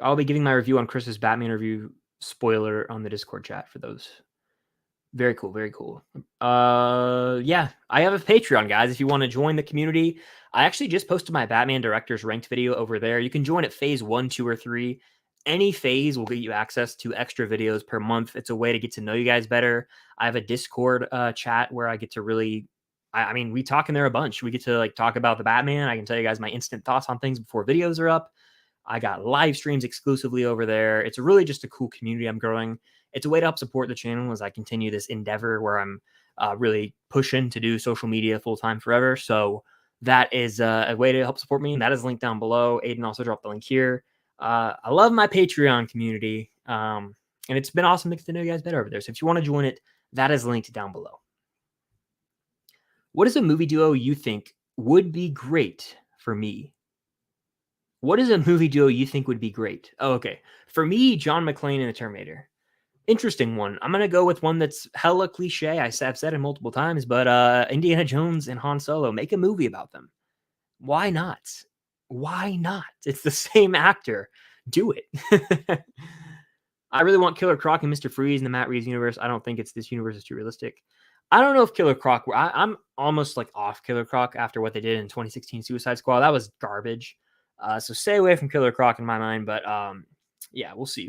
I'll be giving my review on Chris's Batman review spoiler on the Discord chat for those. Very cool. Yeah, I have a Patreon, guys. If you want to join the community, I actually just posted my Batman Directors Ranked video over there. You can join at phase 1, 2, or 3. Any phase will get you access to extra videos per month. It's a way to get to know you guys better. I have a Discord chat where I get to really, I mean, we talk in there a bunch. We get to like talk about the Batman. I can tell you guys my instant thoughts on things before videos are up. I got live streams exclusively over there. It's really just a cool community I'm growing. It's a way to help support the channel as I continue this endeavor where I'm really pushing to do social media full time forever. So that is a way to help support me. And that is linked down below. Aiden also dropped the link here. I love my Patreon community. And it's been awesome to get to know you guys better over there. So if you want to join it, that is linked down below. What is a movie duo you think would be great for me? What is a movie duo you think would be great? Oh, okay. For me, John McClane and the Terminator. Interesting one. I'm going to go with one that's hella cliche. I've said it multiple times, but Indiana Jones and Han Solo, make a movie about them. Why not? It's the same actor. Do it. I really want Killer Croc and Mr. Freeze in the Matt Reeves universe. I don't think this universe is too realistic. I don't know if Killer Croc, I'm almost like off Killer Croc after what they did in 2016 Suicide Squad. That was garbage. So stay away from Killer Croc in my mind, but yeah, we'll see.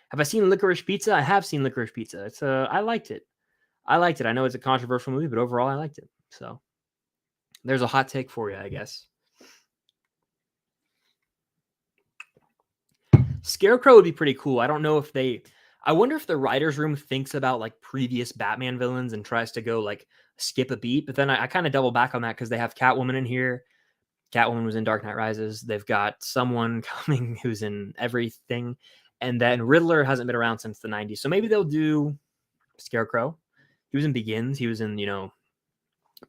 Have I seen Licorice Pizza? I have seen Licorice Pizza. It's I liked it. I know it's a controversial movie, but overall I liked it. So there's a hot take for you, I guess. Scarecrow would be pretty cool. I don't know if I wonder if the writer's room thinks about like previous Batman villains and tries to go like skip a beat. But then I kind of double back on that because they have Catwoman in here. Catwoman was in Dark Knight Rises. They've got someone coming who's in everything. And then Riddler hasn't been around since the 90s. So maybe they'll do Scarecrow. He was in Begins. He was in,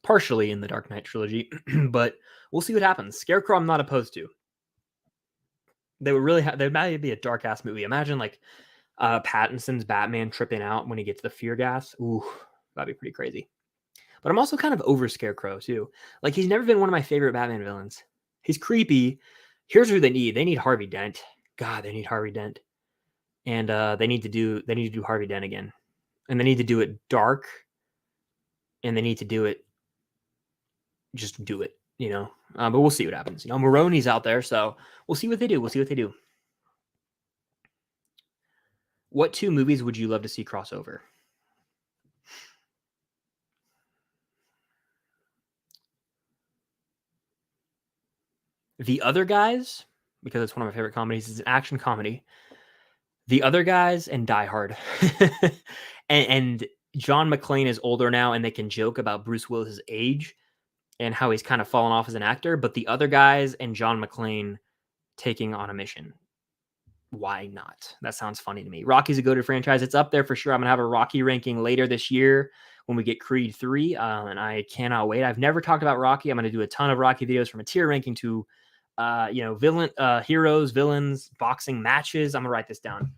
partially in the Dark Knight trilogy. But we'll see what happens. Scarecrow I'm not opposed to. They would really there might be a dark-ass movie. Imagine like Pattinson's Batman tripping out when he gets the fear gas. Ooh, that'd be pretty crazy. But I'm also kind of over Scarecrow, too. Like, he's never been one of my favorite Batman villains. He's creepy. Here's who they need. They need Harvey Dent. God, they need Harvey Dent. And they need to do Harvey Dent again. And they need to do it dark. And they need to do it. Just do it, you know. But we'll see what happens. You know, Maroney's out there, so we'll see what they do. We'll see what they do. What 2 movies would you love to see crossover? The Other Guys, because it's one of my favorite comedies. It's an action comedy. The Other Guys and Die Hard. and John McClane is older now, and they can joke about Bruce Willis's age and how he's kind of fallen off as an actor. But The Other Guys and John McClane taking on a mission. Why not? That sounds funny to me. Rocky's a go-to franchise. It's up there for sure. I'm going to have a Rocky ranking later this year when we get Creed 3, and I cannot wait. I've never talked about Rocky. I'm going to do a ton of Rocky videos from a tier ranking to, villain, heroes, villains, boxing matches. I'm going to write this down.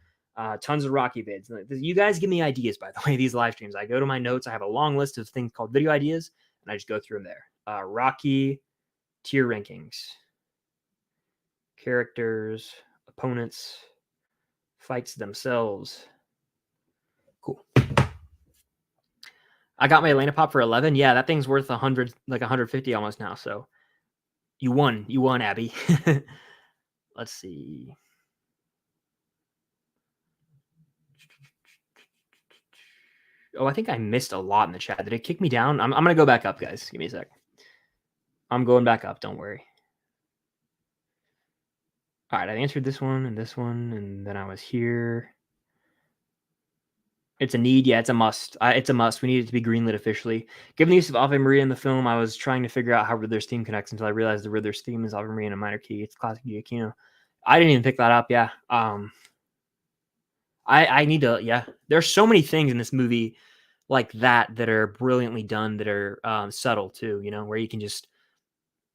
Tons of Rocky vids. You guys give me ideas, by the way, these live streams. I go to my notes. I have a long list of things called video ideas, and I just go through them there. Rocky tier rankings. Characters, opponents, fights themselves. Cool. I got my Elena Pop for 11. Yeah, that thing's worth 100, like 150 almost now. So you won, Abby. Let's see. Oh, I think I missed a lot in the chat. Did it kick me down? I'm going to go back up, guys. Give me a sec. I'm going back up. Don't worry. All right, I answered this one, and then I was here. It's a need. Yeah, it's a must. It's a must. We need it to be greenlit officially. Given the use of Ave Maria in the film, I was trying to figure out how Riddler's theme connects until I realized the Riddler's theme is Ave Maria in a minor key. It's classic Giacchino. I didn't even pick that up. Yeah. I need to. Yeah. There's so many things in this movie like that are brilliantly done, that are subtle too. You know, where you can just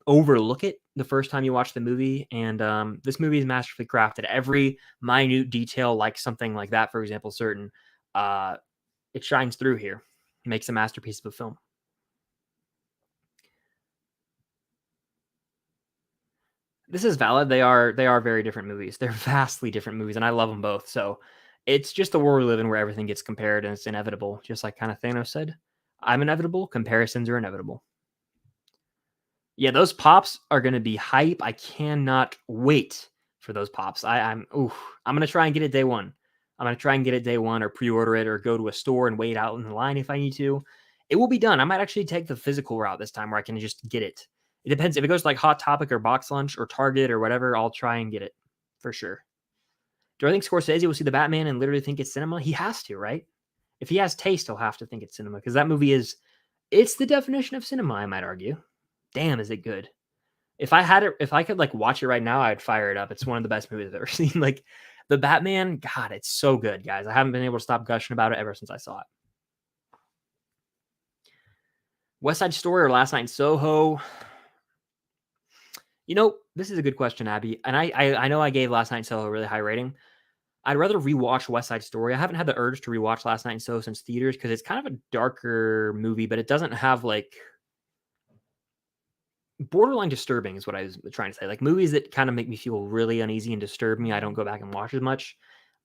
overlook it the first time you watch the movie. And this movie is masterfully crafted. Every minute detail, like something like that, for example, certain. It shines through here. It makes a masterpiece of a film. This is valid. They are very different movies. They're vastly different movies, and I love them both. So it's just the world we live in, where everything gets compared, and it's inevitable. Just like kind of Thanos said, I'm inevitable. Comparisons are inevitable. Yeah, those pops are going to be hype. I cannot wait for those pops. I'm going to try and get it day one. I'm going to try and get it day one, or pre-order it, or go to a store and wait out in the line if I need to. It will be done. I might actually take the physical route this time, where I can just get it. It depends. If it goes to like Hot Topic or Box Lunch or Target or whatever, I'll try and get it for sure. Do I think Scorsese will see the Batman and literally think it's cinema? He has to, right? If he has taste, he'll have to think it's cinema, because that movie it's the definition of cinema, I might argue. Damn, is it good. If I could like watch it right now, I'd fire it up. It's one of the best movies I've ever seen. Like the Batman, God, it's so good, guys. I haven't been able to stop gushing about it ever since I saw it. West Side Story or Last Night in Soho? You know, this is a good question, Abby. And I know I gave Last Night in Soho a really high rating. I'd rather rewatch West Side Story. I haven't had the urge to rewatch Last Night in Soho since theaters, because it's kind of a darker movie, but it doesn't have like borderline disturbing is what I was trying to say. Like movies that kind of make me feel really uneasy and disturb me, I don't go back and watch as much.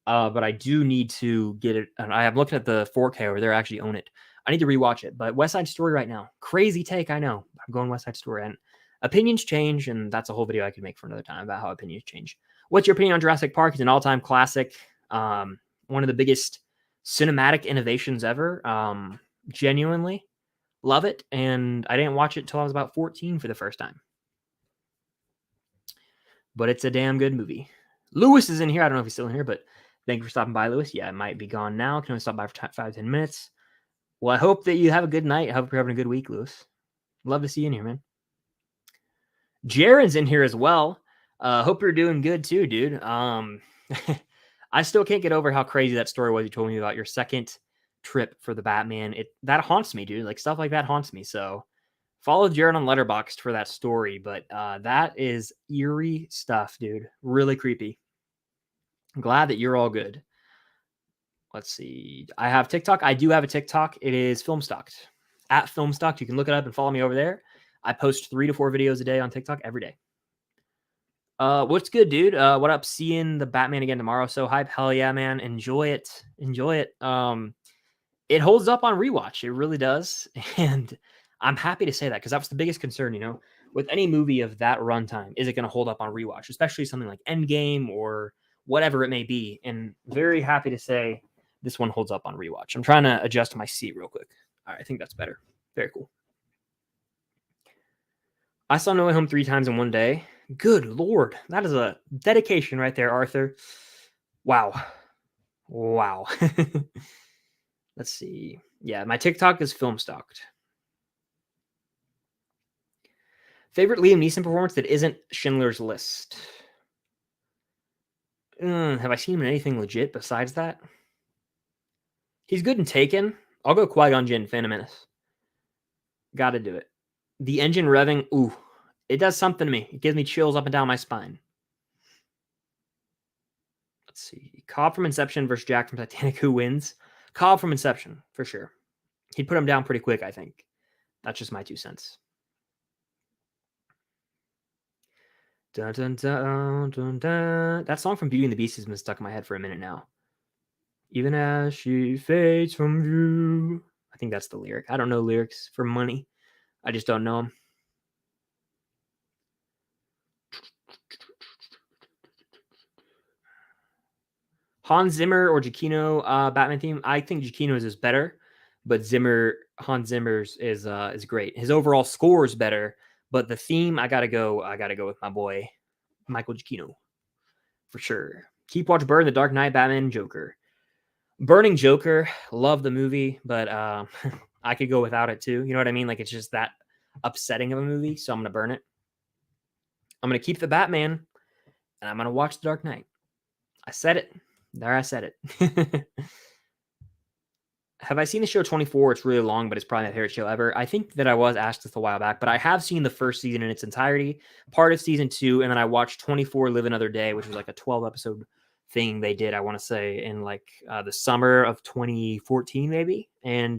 But I do need to get it. And I am looking at the 4K over there. I actually own it. I need to rewatch it. But West Side Story right now. Crazy take, I know. I'm going West Side Story. And opinions change, and that's a whole video I could make for another time about how opinions change. What's your opinion on Jurassic Park? It's an all-time classic. One of the biggest cinematic innovations ever. Genuinely love it. And I didn't watch it until I was about 14 for the first time. But it's a damn good movie. Lewis is in here. I don't know if he's still in here, but thank you for stopping by, Lewis. Yeah, it might be gone now. Can only stop by for 5-10 minutes. Well, I hope that you have a good night. I hope you're having a good week, Lewis. Love to see you in here, man. Jaren's in here as well. Hope you're doing good too, dude. I still can't get over how crazy that story was you told me about your second trip for the Batman. That haunts me, dude. Like stuff like that haunts me. So follow Jaren on Letterboxd for that story. But that is eerie stuff, dude. Really creepy. I'm glad that you're all good. Let's see. I have TikTok. I do have a TikTok. It is Filmstocked. At Filmstocked. You can look it up and follow me over there. I post 3 to 4 videos a day on TikTok every day. What's good, dude? What up? Seeing the Batman again tomorrow. So hype. Hell yeah, man. Enjoy it. Enjoy it. It holds up on rewatch. It really does. And I'm happy to say that because that was the biggest concern, with any movie of that runtime. Is it going to hold up on rewatch, especially something like Endgame or whatever it may be? And very happy to say this one holds up on rewatch. I'm trying to adjust my seat real quick. All right, I think that's better. Very cool. I saw No Way Home 3 times in one day. Good Lord. That is a dedication right there, Arthur. Wow. Wow. Let's see. Yeah, my TikTok is film stocked. Favorite Liam Neeson performance that isn't Schindler's List? Have I seen him in anything legit besides that? He's good in Taken. I'll go Qui-Gon Jinn, Phantom Menace. Gotta do it. The engine revving, ooh, it does something to me. It gives me chills up and down my spine. Let's see. Cobb from Inception versus Jack from Titanic. Who wins? Cobb from Inception, for sure. He'd put him down pretty quick, I think. That's just my 2 cents. Dun, dun, dun, dun, dun. That song from Beauty and the Beast has been stuck in my head for a minute now. Even as she fades from view. I think that's the lyric. I don't know lyrics for money. I just don't know them. Hans Zimmer or Giacchino Batman theme. I think Giacchino's is better, but Hans Zimmer's is great. His overall score is better, but the theme I gotta go with my boy Michael Giacchino for sure. Keep Watch Burn, The Dark Knight, Batman, Joker. Burning Joker, love the movie, but I could go without it too. You know what I mean? Like it's just that upsetting of a movie, so I'm gonna burn it. I'm gonna keep the Batman, and I'm gonna watch The Dark Knight. I said it. There, I said it. Have I seen the show 24? It's really long, but it's probably my favorite show ever. I think that I was asked this a while back, but I have seen the first season in its entirety, part of season 2, and then I watched 24 Live Another Day, which was like a 12 episode thing they did, I want to say, in like the summer of 2014, maybe. And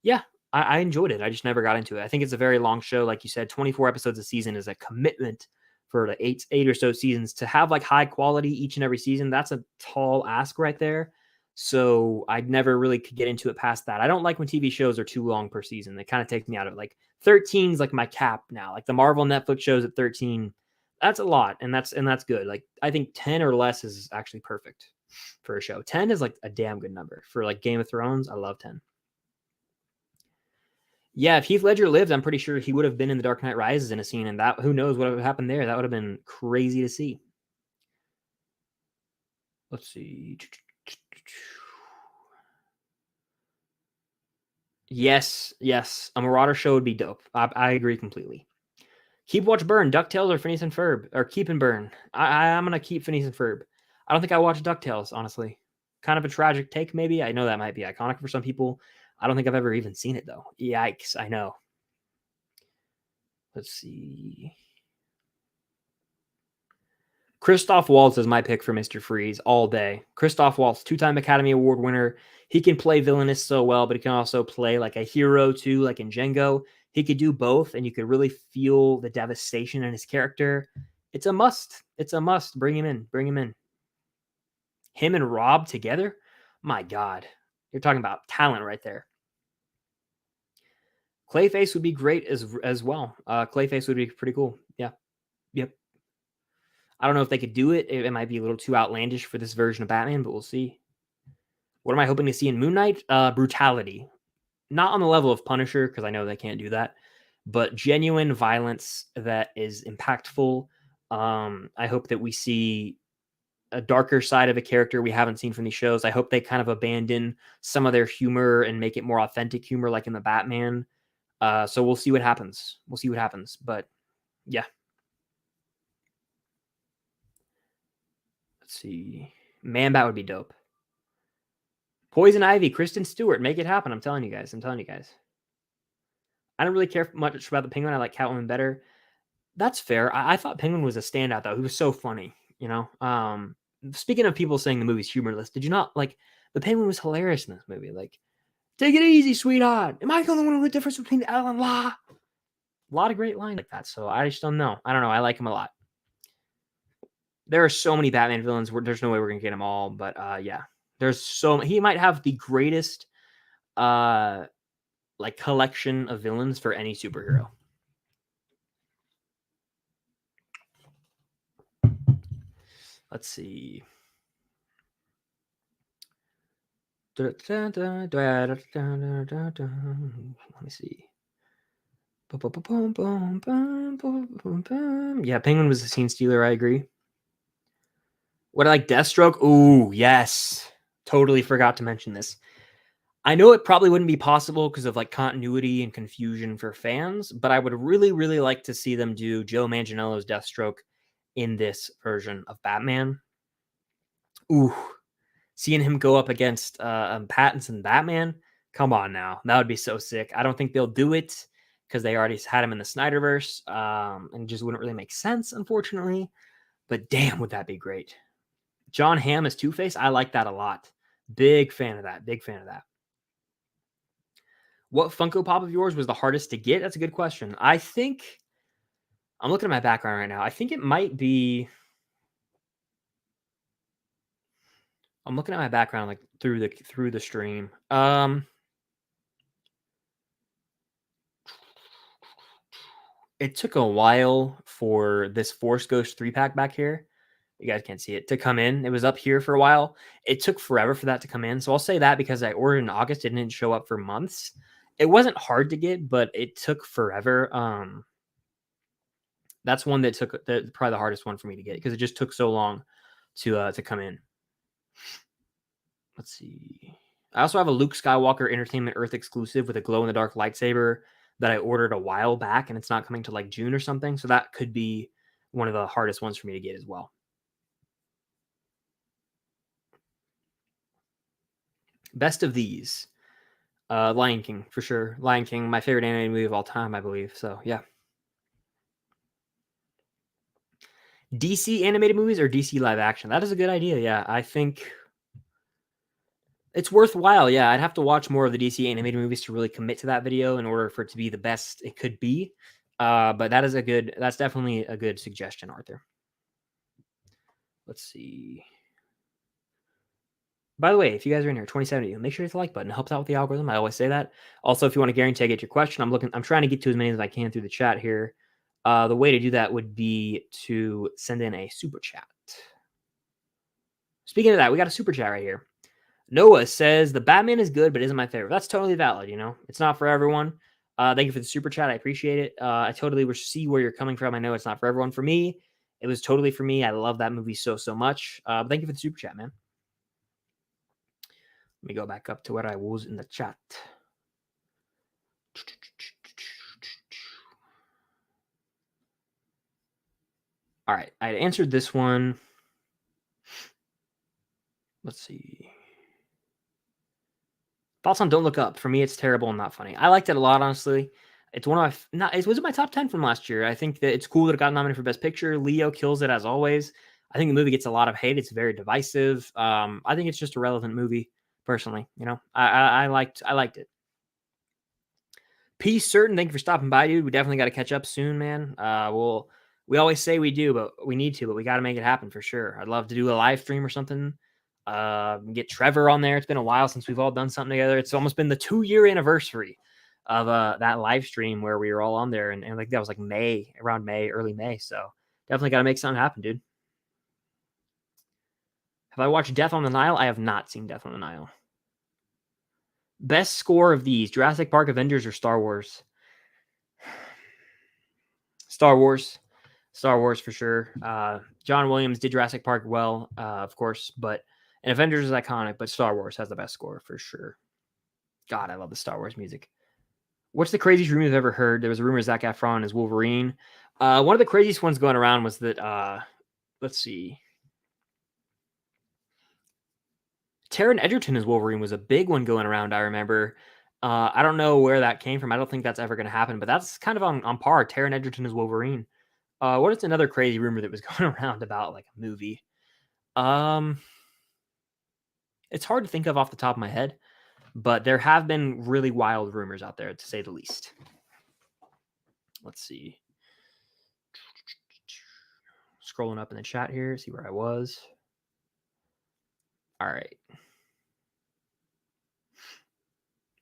yeah, I enjoyed it. I just never got into it. I think it's a very long show. Like you said, 24 episodes a season is a commitment for the eight or so seasons to have like high quality each and every season. That's a tall ask right there. So I never really could get into it past that. I don't like when TV shows are too long per season. They kind of take me out of it. Like 13 is like my cap now. Like the Marvel Netflix shows at 13, that's a lot, and that's good. Like I think 10 or less is actually perfect for a show. 10 is like a damn good number for like Game of Thrones. I love 10. Yeah, if Heath Ledger lived, I'm pretty sure he would have been in The Dark Knight Rises in a scene, and that who knows what would have happened there. That would have been crazy to see. Let's see. Yes, a Marauder show would be dope. I agree completely. Keep Watch Burn, DuckTales or Phineas and Ferb, or Keep and Burn. I'm gonna keep Phineas and Ferb. I don't think I watched DuckTales, honestly. Kind of a tragic take, maybe. I know that might be iconic for some people. I don't think I've ever even seen it though. Yikes! I know. Let's see. Christoph Waltz is my pick for Mr. Freeze all day. Christoph Waltz, 2-time Academy Award winner. He can play villainous so well, but he can also play like a hero too, like in Django. He could do both, and you could really feel the devastation in his character. It's a must. It's a must. Bring him in. Bring him in. Him and Rob together? My God. You're talking about talent right there. Clayface would be great as well. Clayface would be pretty cool. Yeah. Yep. I don't know if they could do it. It might be a little too outlandish for this version of Batman, but we'll see. What am I hoping to see in Moon Knight? Brutality. Not on the level of Punisher, because I know they can't do that, but genuine violence that is impactful. I hope that we see a darker side of a character we haven't seen from these shows. I hope they kind of abandon some of their humor and make it more authentic humor, like in the Batman. So we'll see what happens. We'll see what happens. But yeah. Let's see. Man-Bat would be dope. Poison Ivy, Kristen Stewart, make it happen. I'm telling you guys. I don't really care much about the Penguin. I like Catwoman better. That's fair. I thought Penguin was a standout though. He was so funny, Speaking of people saying the movie's humorless, did you not like the Penguin was hilarious in this movie? Like, take it easy, sweetheart. Am I the only one with the difference between L and La? A lot of great lines like that. So I just don't know. I don't know. I like him a lot. There are so many Batman villains. There's no way we're gonna get them all, but yeah, there's so he might have the greatest like collection of villains for any superhero. Let's see. Let me see. Yeah, Penguin was the scene stealer. I agree. What I like, Deathstroke? Ooh, yes. Totally forgot to mention this. I know it probably wouldn't be possible because of like continuity and confusion for fans, but I would really, really like to see them do Joe Manganiello's Deathstroke in this version of Batman. Ooh, seeing him go up against Pattinson Batman. Come on now, that would be so sick. I don't think they'll do it because they already had him in the Snyderverse, and it just wouldn't really make sense, unfortunately. But damn, would that be great? John Hamm as Two-Face, I like that a lot. Big fan of that. Big fan of that. What Funko Pop of yours was the hardest to get? That's a good question. I think I'm looking at my background right now. I think it might be. I'm looking at my background like through the stream. It took a while for this Force Ghost 3-pack back here. You guys can't see it to come in. It was up here for a while. It took forever for that to come in. So I'll say that because I ordered in August, it didn't show up for months. It wasn't hard to get, but it took forever. That's one that took probably the hardest one for me to get because it just took so long to come in. Let's see. I also have a Luke Skywalker Entertainment Earth exclusive with a glow in the dark lightsaber that I ordered a while back, and it's not coming to like June or something. So that could be one of the hardest ones for me to get as well. Best of these. Lion King, for sure. Lion King, my favorite animated movie of all time, I believe. So, yeah. DC animated movies or DC live action? That is a good idea, yeah. I think it's worthwhile, yeah. I'd have to watch more of the DC animated movies to really commit to that video in order for it to be the best it could be. But that's definitely a good suggestion, Arthur. Let's see. By the way, if you guys are in here, 2070, make sure to hit the like button. It helps out with the algorithm. I always say that. Also, if you want to guarantee I get your question, I'm trying to get to as many as I can through the chat here. The way to do that would be to send in a super chat. Speaking of that, we got a super chat right here. Noah says the Batman is good, but isn't my favorite. That's totally valid. It's not for everyone. Thank you for the super chat. I appreciate it. I totally see where you're coming from. I know it's not for everyone. For me, it was totally for me. I love that movie so much. Thank you for the super chat, man. Let me go back up to where I was in the chat. All right, I answered this one. Let's see. Thoughts on Don't Look Up? For me, it's terrible and not funny. I liked it a lot, honestly. It's one of my it was in my top 10 from last year. I think that it's cool that it got nominated for Best Picture. Leo kills it as always. I think the movie gets a lot of hate. It's very divisive. I think it's just a relevant movie, personally. I liked it. Peace certain. Thank you for stopping by, dude. We definitely got to catch up soon, man. We always say we do, but we need to, but we got to make it happen for sure. I'd love to do a live stream or something. Get Trevor on there. It's been a while since we've all done something together. It's almost been the 2-year anniversary of that live stream where we were all on there, and like that was like early May. So definitely got to make something happen, dude. Have I watched Death on the Nile? I have not seen Death on the Nile. Best score of these: Jurassic Park, Avengers, or Star Wars? Star Wars for sure. John Williams did Jurassic Park well, of course, and Avengers is iconic, but Star Wars has the best score for sure. God, I love the Star Wars music. What's the craziest rumor you've ever heard? There was a rumor Zac Efron is Wolverine. One of the craziest ones going around was that, let's see. Taron Egerton as Wolverine was a big one going around, I remember. I don't know where that came from. I don't think that's ever going to happen, but that's kind of on par. Taron Egerton as Wolverine. What is another crazy rumor that was going around about like a movie? It's hard to think of off the top of my head, but there have been really wild rumors out there, to say the least. Let's see. scrolling up in the chat here, see where I was. All right.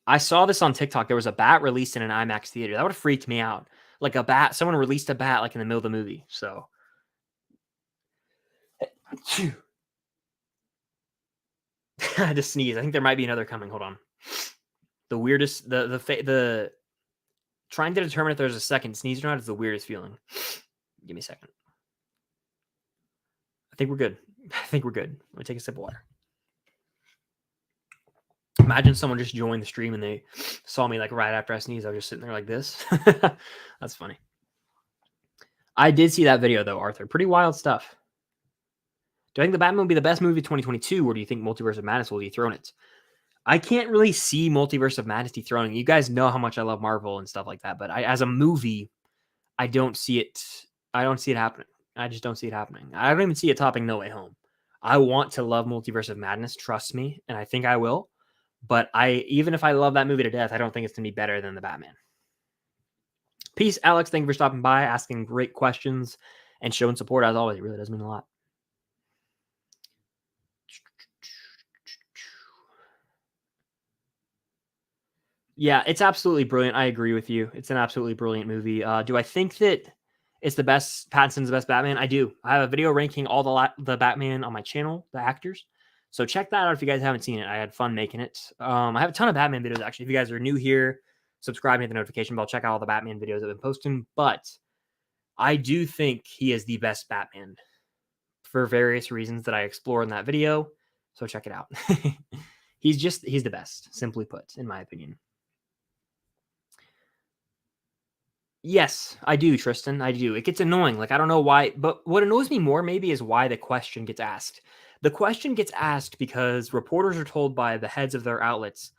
I saw this on TikTok. There was a bat released in an IMAX theater. That would have freaked me out. Like a bat, someone released a bat like in the middle of the movie. So I had to sneeze. I think there might be another coming. Hold on. The weirdest, the trying to determine if there's a second sneeze or not is the weirdest feeling. Give me a second. I think we're good. Let me take a sip of water. Imagine someone just joined the stream and they saw me like right after I sneezed. I was just sitting there like this. That's funny. I did see that video though, Arthur. Pretty wild stuff. Do I think the Batman will be the best movie of 2022, or do you think Multiverse of Madness will dethrone it? I can't really see Multiverse of Madness dethroning. You guys know how much I love Marvel and stuff like that, but as a movie, I don't see it. I don't see it happening. I just don't see it happening. I don't even see it topping No Way Home. I want to love Multiverse of Madness, trust me, and I think I will. But even if I love that movie to death, I don't think it's going to be better than the Batman. Peace, Alex. Thank you for stopping by, asking great questions, and showing support as always. It really does mean a lot. Yeah, it's absolutely brilliant. I agree with you. It's an absolutely brilliant movie. Do I think that it's the best? Pattinson's the best Batman? I do. I have a video ranking all the Batman on my channel, the actors. So check that out if you guys haven't seen it. I had fun making it. I have a ton of Batman videos, actually. If you guys are new here, subscribe and hit the notification bell. Check out all the Batman videos I've been posting. But I do think he is the best Batman for various reasons that I explore in that video. So check it out. He's the best, simply put, in my opinion. Yes, I do, Tristan. I do. It gets annoying. Like, I don't know why, but what annoys me more maybe is why the question gets asked. The question gets asked because reporters are told by the heads of their outlets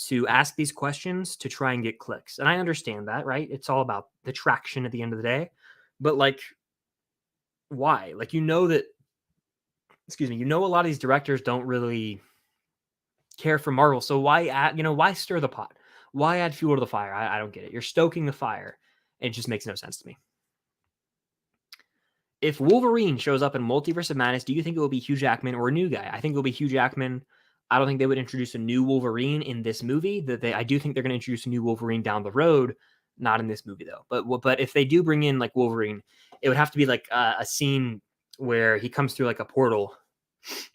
to ask these questions to try and get clicks. And I understand that, right? It's all about the traction at the end of the day. But like, why? Like, that, a lot of these directors don't really care for Marvel. So why why stir the pot? Why add fuel to the fire? I don't get it. You're stoking the fire. It just makes no sense to me. If Wolverine shows up in Multiverse of Madness, do you think it will be Hugh Jackman or a new guy? I think it will be Hugh Jackman. I don't think they would introduce a new Wolverine in this movie. I do think they're going to introduce a new Wolverine down the road, not in this movie though. But if they do bring in like Wolverine, it would have to be like a scene where he comes through like a portal,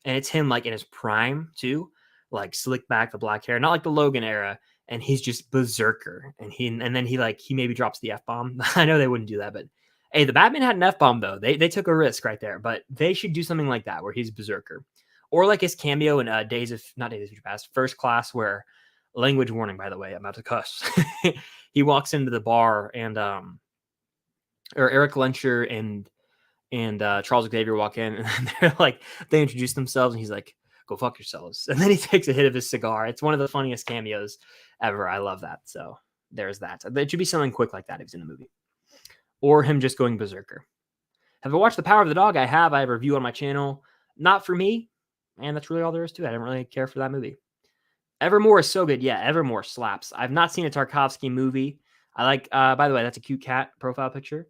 and it's him like in his prime too, like slick back, the black hair, not like the Logan era, and he's just berserker, and then he maybe drops the F-bomb. I know they wouldn't do that, but hey, the Batman had an F-bomb though. They took a risk right there, but they should do something like that where he's berserker, or like his cameo in not Days of Future Past, First Class, where language warning, by the way, I'm about to cuss. He walks into the bar and or Eric Lencher and Charles Xavier walk in, and they're like, they introduce themselves, and he's like, "Go fuck yourselves," and then he takes a hit of his cigar. It's one of the funniest cameos ever. I love that. So there's that. It should be something quick like that if he's in the movie, or him just going berserker. Have I watched The Power of the Dog? I have. I have a review on my channel. Not for me, and that's really all there is to it. I didn't really care for that movie. Evermore is so good. Yeah, Evermore slaps. I've not seen a Tarkovsky movie. I like, by the way, that's a cute cat profile picture.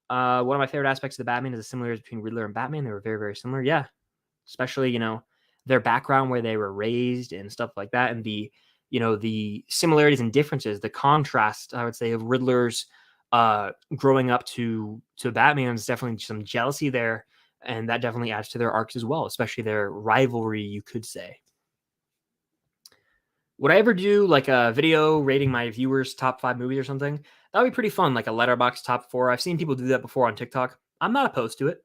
One of my favorite aspects of the Batman is the similarities between Riddler and Batman. They were very, very similar. Yeah. Especially, their background, where they were raised and stuff like that. And the similarities and differences, the contrast, I would say, of Riddler's growing up to Batman's, definitely some jealousy there. And that definitely adds to their arcs as well, especially their rivalry, you could say. Would I ever do like a video rating my viewers' top 5 movies or something? That would be pretty fun, like a letterbox top 4. I've seen people do that before on TikTok. I'm not opposed to it.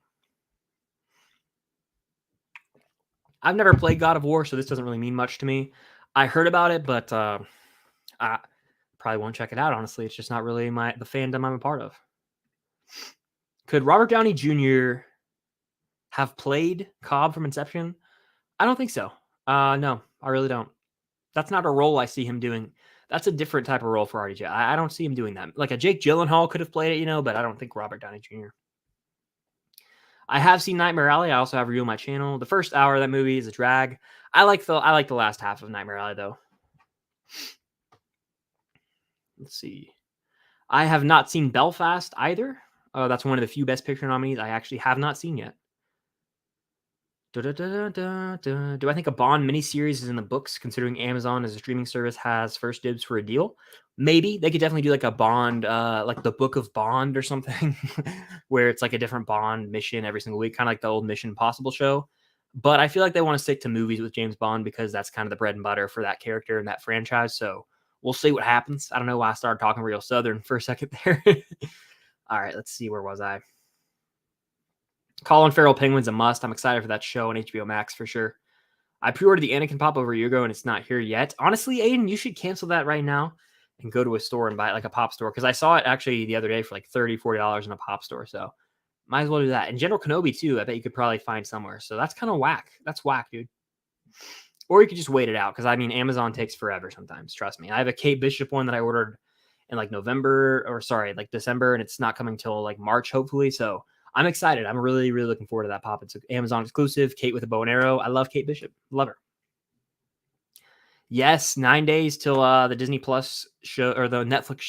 I've never played God of War, so this doesn't really mean much to me. I heard about it, but I probably won't check it out, honestly. It's just not really the fandom I'm a part of. Could Robert Downey Jr. have played Cobb from Inception? I don't think so. No, I really don't. That's not a role I see him doing. That's a different type of role for RDJ. I don't see him doing that. Like a Jake Gyllenhaal could have played it, but I don't think Robert Downey Jr. I have seen Nightmare Alley. I also have a review on my channel. The first hour of that movie is a drag. I like the last half of Nightmare Alley though. Let's see. I have not seen Belfast either. That's one of the few Best Picture nominees I actually have not seen yet. Do I think a Bond miniseries is in the books, considering Amazon as a streaming service has first dibs for a deal? Maybe. They could definitely do like a Bond, like the Book of Bond or something, where it's like a different Bond mission every single week, kind of like the old Mission Impossible show. But I feel like they want to stick to movies with James Bond because that's kind of the bread and butter for that character and that franchise. So we'll see what happens. I don't know why I started talking real Southern for a second there. All right, let's see. Where was I? Colin Farrell Penguin's a must. I'm excited for that show on HBO Max for sure. I pre-ordered the Anakin Pop over a year ago and it's not here yet. Honestly, Aiden, you should cancel that right now and go to a store and buy it, like a pop store, because I saw it actually the other day for like $30, $40 in a pop store. So might as well do that. And General Kenobi too, I bet you could probably find somewhere. So that's kind of whack. That's whack, dude. Or you could just wait it out, because I mean, Amazon takes forever sometimes. Trust me. I have a Kate Bishop one that I ordered in like like December, and it's not coming till like March, hopefully. So I'm excited. I'm really, really looking forward to that pop. It's an Amazon exclusive. Kate with a bow and arrow. I love Kate Bishop. Love her. Yes, 9 days till the Disney Plus show, or the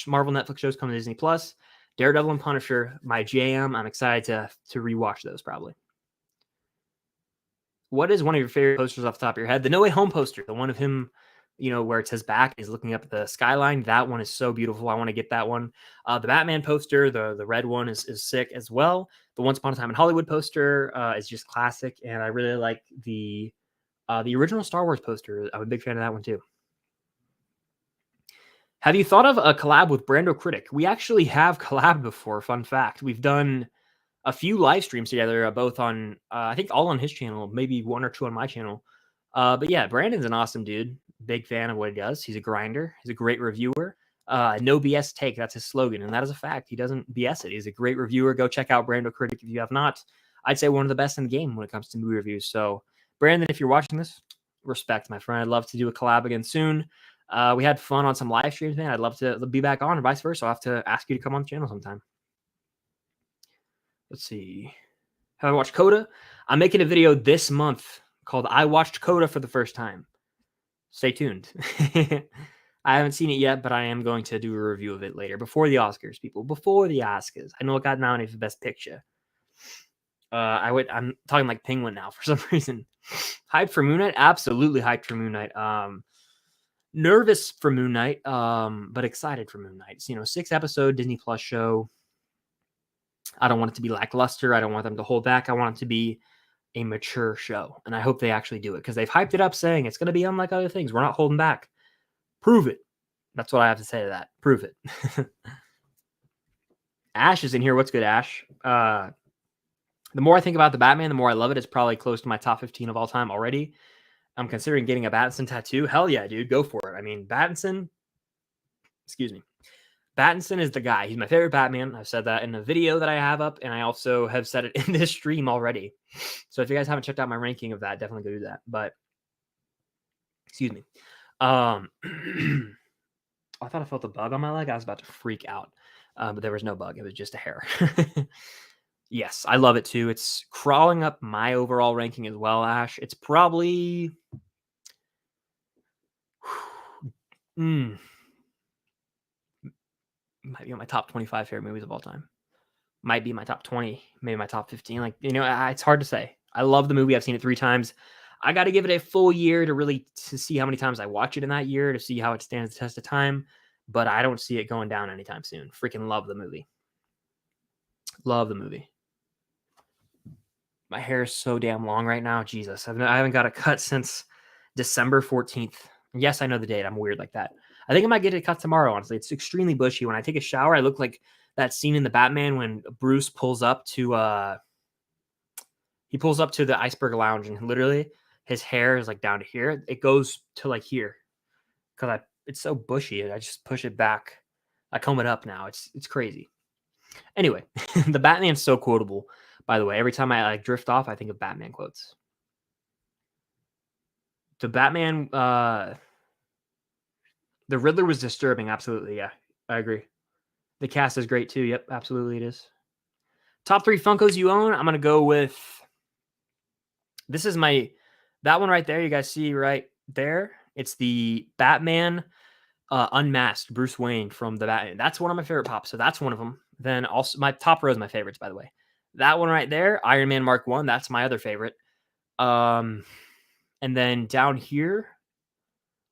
Marvel Netflix shows come to Disney Plus. Daredevil and Punisher, my jam. I'm excited to rewatch those probably. What is one of your favorite posters off the top of your head? The No Way Home poster, the one of him, where it says back, is looking up at the skyline. That one is so beautiful. I want to get that one. The Batman poster, the red one is sick as well. The Once Upon a Time in Hollywood poster is just classic, and I really like the original Star Wars poster. I'm a big fan of that one too. Have you thought of a collab with Brando Critic? We actually have collabed before. Fun fact: we've done a few live streams together, both on, I think all on his channel, maybe one or two on my channel. But yeah, Brandon's an awesome dude. Big fan of what he does. He's a grinder. He's a great reviewer. No BS take. That's his slogan. And that is a fact. He doesn't BS it. He's a great reviewer. Go check out Brando Critic if you have not. I'd say one of the best in the game when it comes to movie reviews. So Brandon, if you're watching this, respect, my friend. I'd love to do a collab again soon. We had fun on some live streams, man. I'd love to be back on, and vice versa. I'll have to ask you to come on the channel sometime. Let's see. Have I watched Coda? I'm making a video this month called I Watched Coda for the First Time. Stay tuned. I haven't seen it yet, but I am going to do a review of it later. Before the Oscars, people. Before the Oscars. I know it got nominated for Best Picture. I'm talking like Penguin now for some reason. Hyped for Moon Knight? Absolutely hyped for Moon Knight. Nervous for Moon Knight, but excited for Moon Knight. It's, 6-episode Disney Plus show. I don't want it to be lackluster. I don't want them to hold back. I want it to be a mature show. And I hope they actually do it, because they've hyped it up saying it's going to be unlike other things. We're not holding back. Prove it. That's what I have to say to that. Prove it. Ash is in here. What's good, Ash? The more I think about the Batman, the more I love it. It's probably close to my top 15 of all time already. I'm considering getting a Pattinson tattoo. Hell yeah, dude. Go for it. I mean, Pattinson is the guy. He's my favorite Batman. I've said that in a video that I have up, and I also have said it in this stream already. So if you guys haven't checked out my ranking of that, definitely go do that. But, excuse me. I thought I felt a bug on my leg. I was about to freak out. But there was no bug. It was just a hair. Yes, I love it too. It's crawling up my overall ranking as well, Ash. It's probably... might be on my top 25 favorite movies of all time. Might be my top 20, maybe my top 15. It's hard to say. I love the movie. I've seen it 3 times. I got to give it a full year to see how many times I watch it in that year, to see how it stands the test of time. But I don't see it going down anytime soon. Freaking love the movie. Love the movie. My hair is so damn long right now. Jesus. I haven't got a cut since December 14th. Yes, I know the date. I'm weird like that. I think I might get it cut tomorrow, honestly. It's extremely bushy. When I take a shower, I look like that scene in the Batman when Bruce pulls up to the Iceberg Lounge, and literally his hair is like down to here. It goes to like here because it's so bushy. I just push it back. I comb it up now. It's crazy. Anyway, the Batman's so quotable, by the way. Every time I drift off, I think of Batman quotes. The Batman, the Riddler was disturbing. Absolutely. Yeah, I agree. The cast is great too. Yep, absolutely it is. Top 3 Funkos you own. I'm going to go with, this is that one right there. You guys see right there. It's the Batman unmasked Bruce Wayne from the Batman. That's one of my favorite pops. So that's one of them. Then also my top row is my favorites, by the way. That one right there, Iron Man Mark 1, that's my other favorite. And then down here,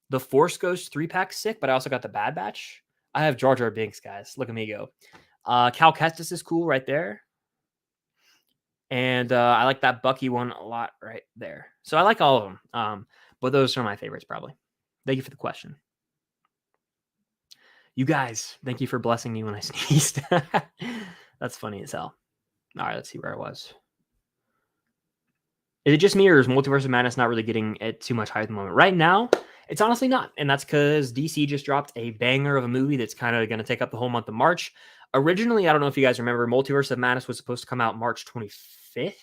the Force Ghost 3-pack sick, but I also got the Bad Batch. I have Jar Jar Binks, guys. Look at me go. Cal Kestis is cool right there. And I like that Bucky one a lot right there. So I like all of them. But those are my favorites, probably. Thank you for the question. You guys, thank you for blessing me when I sneezed. That's funny as hell. All right, let's see where I was. Is it just me, or is Multiverse of Madness not really getting it too much hype at the moment? Right now, it's honestly not. And that's because DC just dropped a banger of a movie that's kind of going to take up the whole month of March. Originally, I don't know if you guys remember, Multiverse of Madness was supposed to come out March 25th.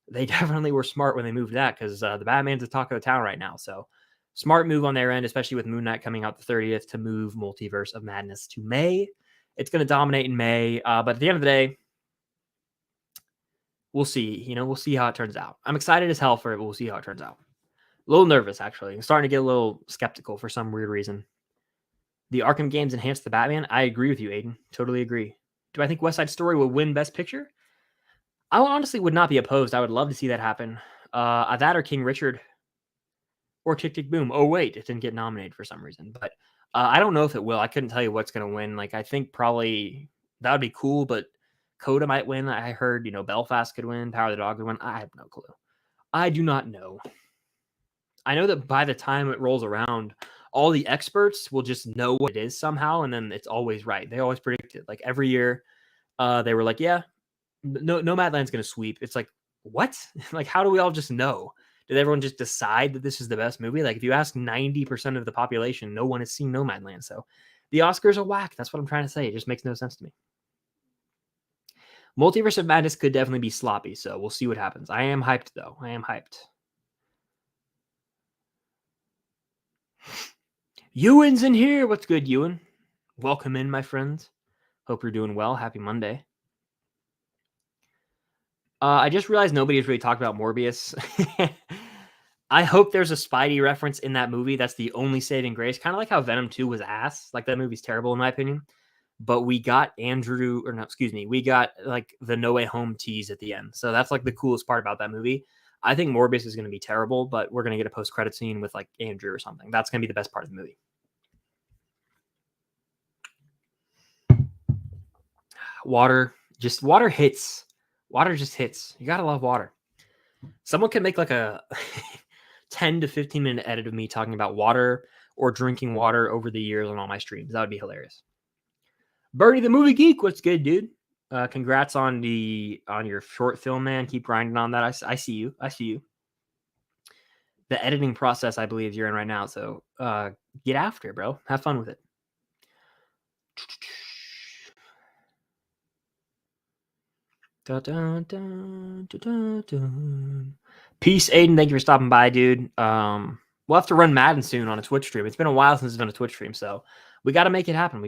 They definitely were smart when they moved that, because the Batman's the talk of the town right now. So smart move on their end, especially with Moon Knight coming out the 30th, to move Multiverse of Madness to May. It's going to dominate in May. But at the end of the day, we'll see. We'll see how it turns out. I'm excited as hell for it, but we'll see how it turns out. A little nervous, actually. I'm starting to get a little skeptical for some weird reason. The Arkham games enhanced the Batman. I agree with you, Aiden. Totally agree. Do I think West Side Story will win Best Picture? I honestly would not be opposed. I would love to see that happen. That or King Richard or Tick Tick Boom. Oh, wait, it didn't get nominated for some reason. But I don't know if it will. I couldn't tell you what's going to win. Like, I think probably that would be cool, but Coda might win. I heard, Belfast could win. Power of the Dog could win. I have no clue. I do not know. I know that by the time it rolls around, all the experts will just know what it is somehow, and then it's always right. They always predict it. Like every year, they were like, yeah, Nomadland's going to sweep. It's like, what? Like, how do we all just know? Did everyone just decide that this is the best movie? Like, if you ask 90% of the population, no one has seen Nomadland. So the Oscars are whack. That's what I'm trying to say. It just makes no sense to me. Multiverse of Madness could definitely be sloppy, so we'll see what happens. I am hyped, though. I am hyped. Ewan's in here. What's good, Ewan? Welcome in, my friends. Hope you're doing well. Happy Monday. I just realized nobody has really talked about Morbius. I hope there's a Spidey reference in that movie. That's the only saving grace. Kind of like how Venom 2 was ass. Like, that movie's terrible in my opinion. But we got we got like the No Way Home tease at the end. So that's like the coolest part about that movie. I think Morbius is going to be terrible, but we're going to get a post-credit scene with like Andrew or something. That's going to be the best part of the movie. Water hits. Water just hits. You got to love water. Someone can make like a 10 to 15 minute edit of me talking about water or drinking water over the years on all my streams. That would be hilarious. Bernie the Movie Geek, what's good, dude? Congrats on your short film, man. Keep grinding on that. I see you. The editing process, I believe you're in right now. So get after it, bro. Have fun with it. Peace, Aiden. Thank you for stopping by, dude. We'll have to run Madden soon on a Twitch stream. It's been a while since it's been a Twitch stream, so we got to make it happen.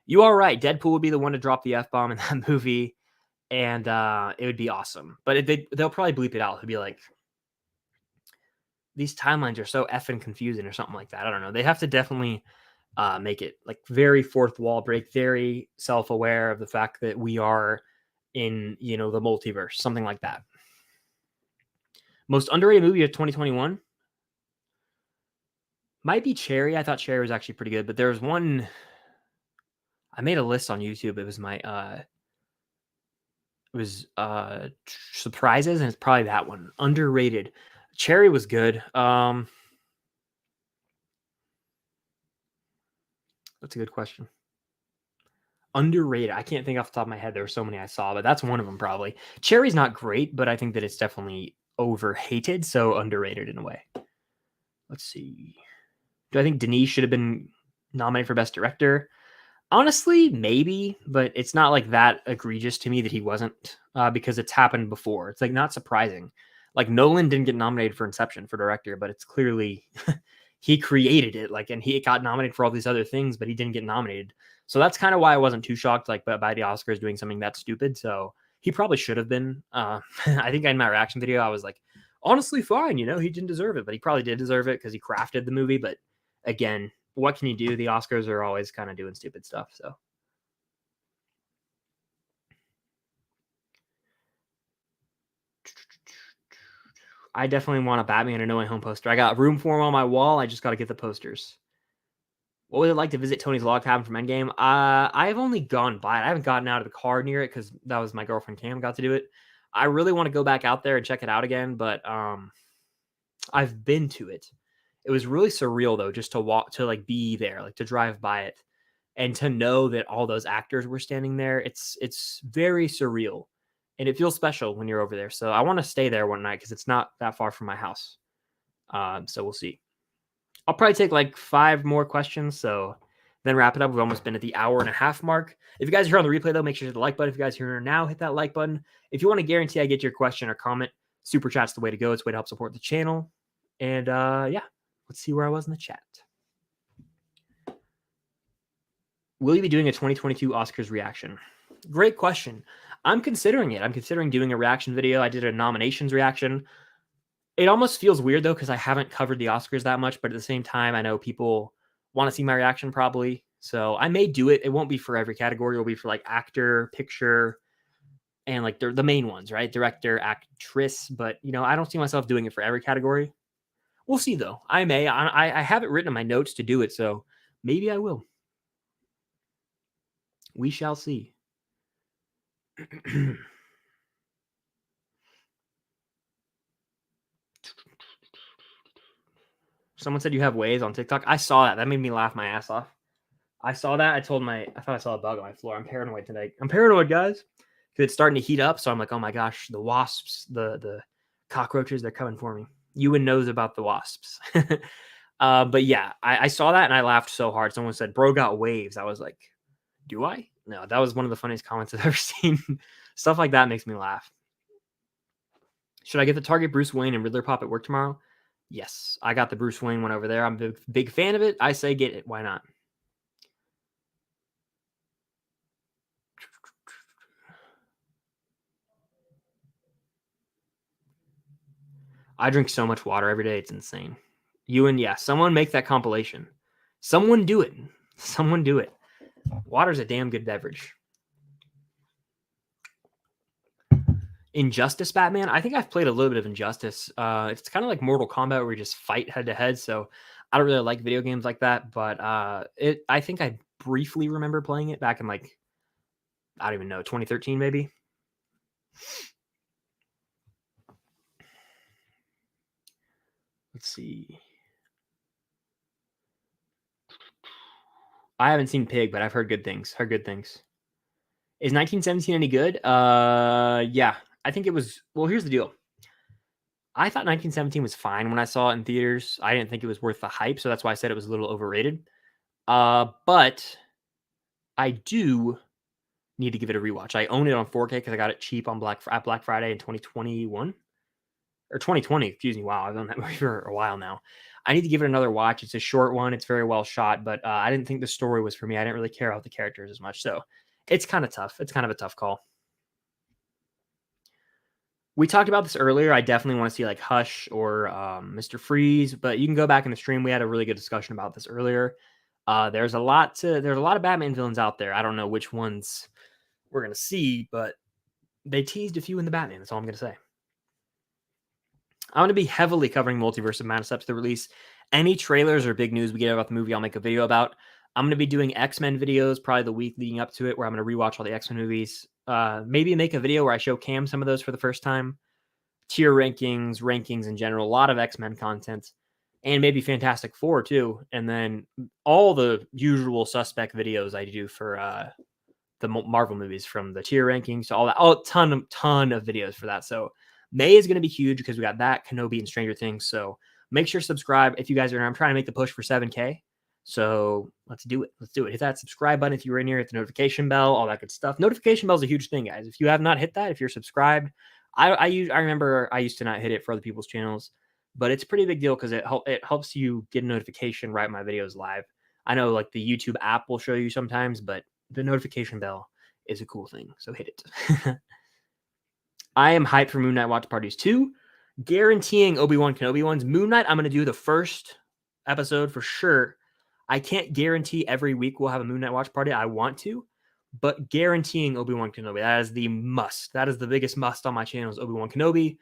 You are right. Deadpool would be the one to drop the F-bomb in that movie, and it would be awesome. But they'll probably bleep it out. It'll be like, these timelines are so effing confusing or something like that. I don't know. They have to definitely make it like very fourth wall break, very self-aware of the fact that we are in, the multiverse, something like that. Most underrated movie of 2021 might be Cherry. I thought Cherry was actually pretty good, but there was one. I made a list on YouTube. It was my surprises, and it's probably that one. Underrated. Cherry was good. That's a good question. Underrated. I can't think off the top of my head. There were so many I saw, but that's one of them probably. Cherry's not great, but I think that it's definitely overhated, so underrated in a way. Let's see. Do I think Denis should have been nominated for Best Director? Honestly, maybe, but it's not like that egregious to me that he wasn't, because it's happened before. It's like not surprising. Like Nolan didn't get nominated for Inception for director, but it's clearly he created it. Like, and he got nominated for all these other things, but he didn't get nominated. So that's kind of why I wasn't too shocked, like by the Oscars doing something that stupid. So he probably should have been. I think in my reaction video, I was like, honestly, fine. He didn't deserve it, but he probably did deserve it because he crafted the movie. But again, what can you do? The Oscars are always kind of doing stupid stuff. So I definitely want a Batman and No Way Home poster. I got room for them on my wall. I just got to get the posters. What would it like to visit Tony's log cabin from Endgame? I've only gone by it. I haven't gotten out of the car near it because that was my girlfriend Cam got to do it. I really want to go back out there and check it out again, but I've been to it. It was really surreal though, just to walk to like be there, like to drive by it, and to know that all those actors were standing there. It's very surreal, and it feels special when you're over there. So I want to stay there one night because it's not that far from my house. So we'll see. I'll probably take like 5 more questions, so then wrap it up. We've almost been at the hour and a half mark. If you guys are here on the replay, though, make sure to hit the like button. If you guys are here now, hit that like button. If you want to guarantee I get your question or comment, Super Chat's the way to go. It's a way to help support the channel. And yeah, let's see where I was in the chat. Will you be doing a 2022 Oscars reaction? Great question. I'm considering it. I'm considering doing a reaction video. I did a nominations reaction. It almost feels weird, though, because I haven't covered the Oscars that much, but at the same time, I know people want to see my reaction probably. So I may do it. It won't be for every category. It'll be for like actor, picture, and like the main ones, right? Director, actress. But, you know, I don't see myself doing it for every category. We'll see, though. I may. I have it written in my notes to do it, so maybe I will. We shall see. Someone said you have waves on TikTok. I saw that. That made me laugh my ass off. I saw that. I thought I saw a bug on my floor. I'm paranoid tonight. I'm paranoid, guys. Because it's starting to heat up. So I'm like, oh my gosh, the wasps, the cockroaches, they're coming for me. Ewan knows about the wasps. But yeah, I saw that and I laughed so hard. Someone said, bro got waves. I was like, do I? No, that was one of the funniest comments I've ever seen. Stuff like that makes me laugh. Should I get the Target Bruce Wayne and Riddler pop at work tomorrow? Yes, I got the Bruce Wayne one over there. I'm a big fan of it. I say get it. Why not? I drink so much water every day. It's insane. Yeah, someone make that compilation. Someone do it. Someone do it. Water's a damn good beverage. Injustice Batman. I think I've played a little bit of Injustice. It's kind of like Mortal Kombat where you just fight head to head. So I don't really like video games like that, but I think I briefly remember playing it back in like, I don't even know, 2013 maybe. Let's see. I haven't seen Pig, but I've heard good things. Is 1917 any good? Yeah. I think it was. Well, here's the deal. I thought 1917 was fine when I saw it in theaters. I didn't think it was worth the hype, so that's why I said it was a little overrated. But I do need to give it a rewatch. I own it on 4K because I got it cheap on Black Friday in 2021 or 2020. Excuse me. Wow, I've done that movie for a while now. I need to give it another watch. It's a short one. It's very well shot, but I didn't think the story was for me. I didn't really care about the characters as much, so it's kind of tough. It's kind of a tough call. We talked about this earlier. I definitely want to see like Hush or Mr. Freeze, but you can go back in the stream. We had a really good discussion about this earlier. There's a lot of Batman villains out there. I don't know which ones we're gonna see, but they teased a few in the Batman. That's all I'm gonna say. I'm going to be heavily covering Multiverse of Madness up to the release. Any trailers or big news we get about the movie, I'll make a video about. I'm going to be doing X-Men videos probably the week leading up to it, where I'm going to rewatch all the X-Men movies. Maybe make a video where I show Cam some of those for the first time. Tier rankings in general, a lot of X-Men content, and maybe Fantastic Four too. And then all the usual suspect videos I do for the Marvel movies, from the tier rankings to all that. Oh, ton of videos for that. So May is going to be huge because we got that, Kenobi, and Stranger Things. So make sure to subscribe if you guys are. I'm trying to make the push for 7K. So let's do it. Hit that subscribe button if you were in here. Hit the notification bell, all that good stuff. Notification bell is a huge thing, guys. If you have not hit that, if you're subscribed, I remember I used to not hit it for other people's channels, but it's a pretty big deal because it helps you get a notification right when my videos live. I know like the YouTube app will show you sometimes, but the notification bell is a cool thing. So hit it. I am hyped for Moon Knight watch parties too. Guaranteeing Obi-Wan Kenobi ones. Moon Knight, I'm going to do the first episode for sure. I can't guarantee every week we'll have a Moon Knight watch party. I want to, but guaranteeing Obi-Wan Kenobi. That is the must. That is the biggest must on my channel is Obi-Wan Kenobi.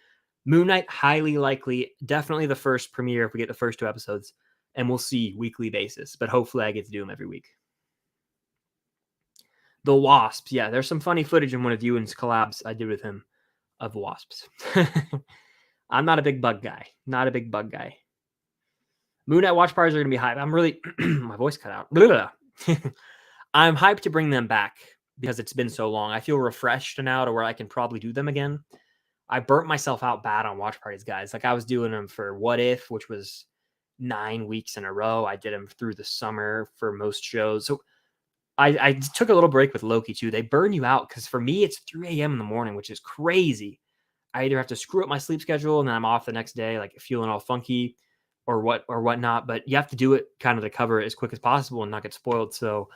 Moon Knight, highly likely, definitely the first premiere if we get the first 2 episodes, and we'll see weekly basis. But hopefully, I get to do them every week. The Wasps, yeah, there's some funny footage in one of Ewan's collabs I did with him of wasps. I'm not a big bug guy. Not a big bug guy. Moon Knight watch parties are going to be hype. I'm really my voice cut out. I'm hyped to bring them back because it's been so long. I feel refreshed now to where I can probably do them again. I burnt myself out bad on watch parties, guys. Like I was doing them for What If, which was 9 weeks in a row. I did them through the summer for most shows. So I took a little break with Loki too. They burn you out because for me it's 3 a.m. in the morning, which is crazy. I either have to screw up my sleep schedule and then I'm off the next day, like feeling all funky or whatnot. But you have to do it kind of to cover it as quick as possible and not get spoiled. So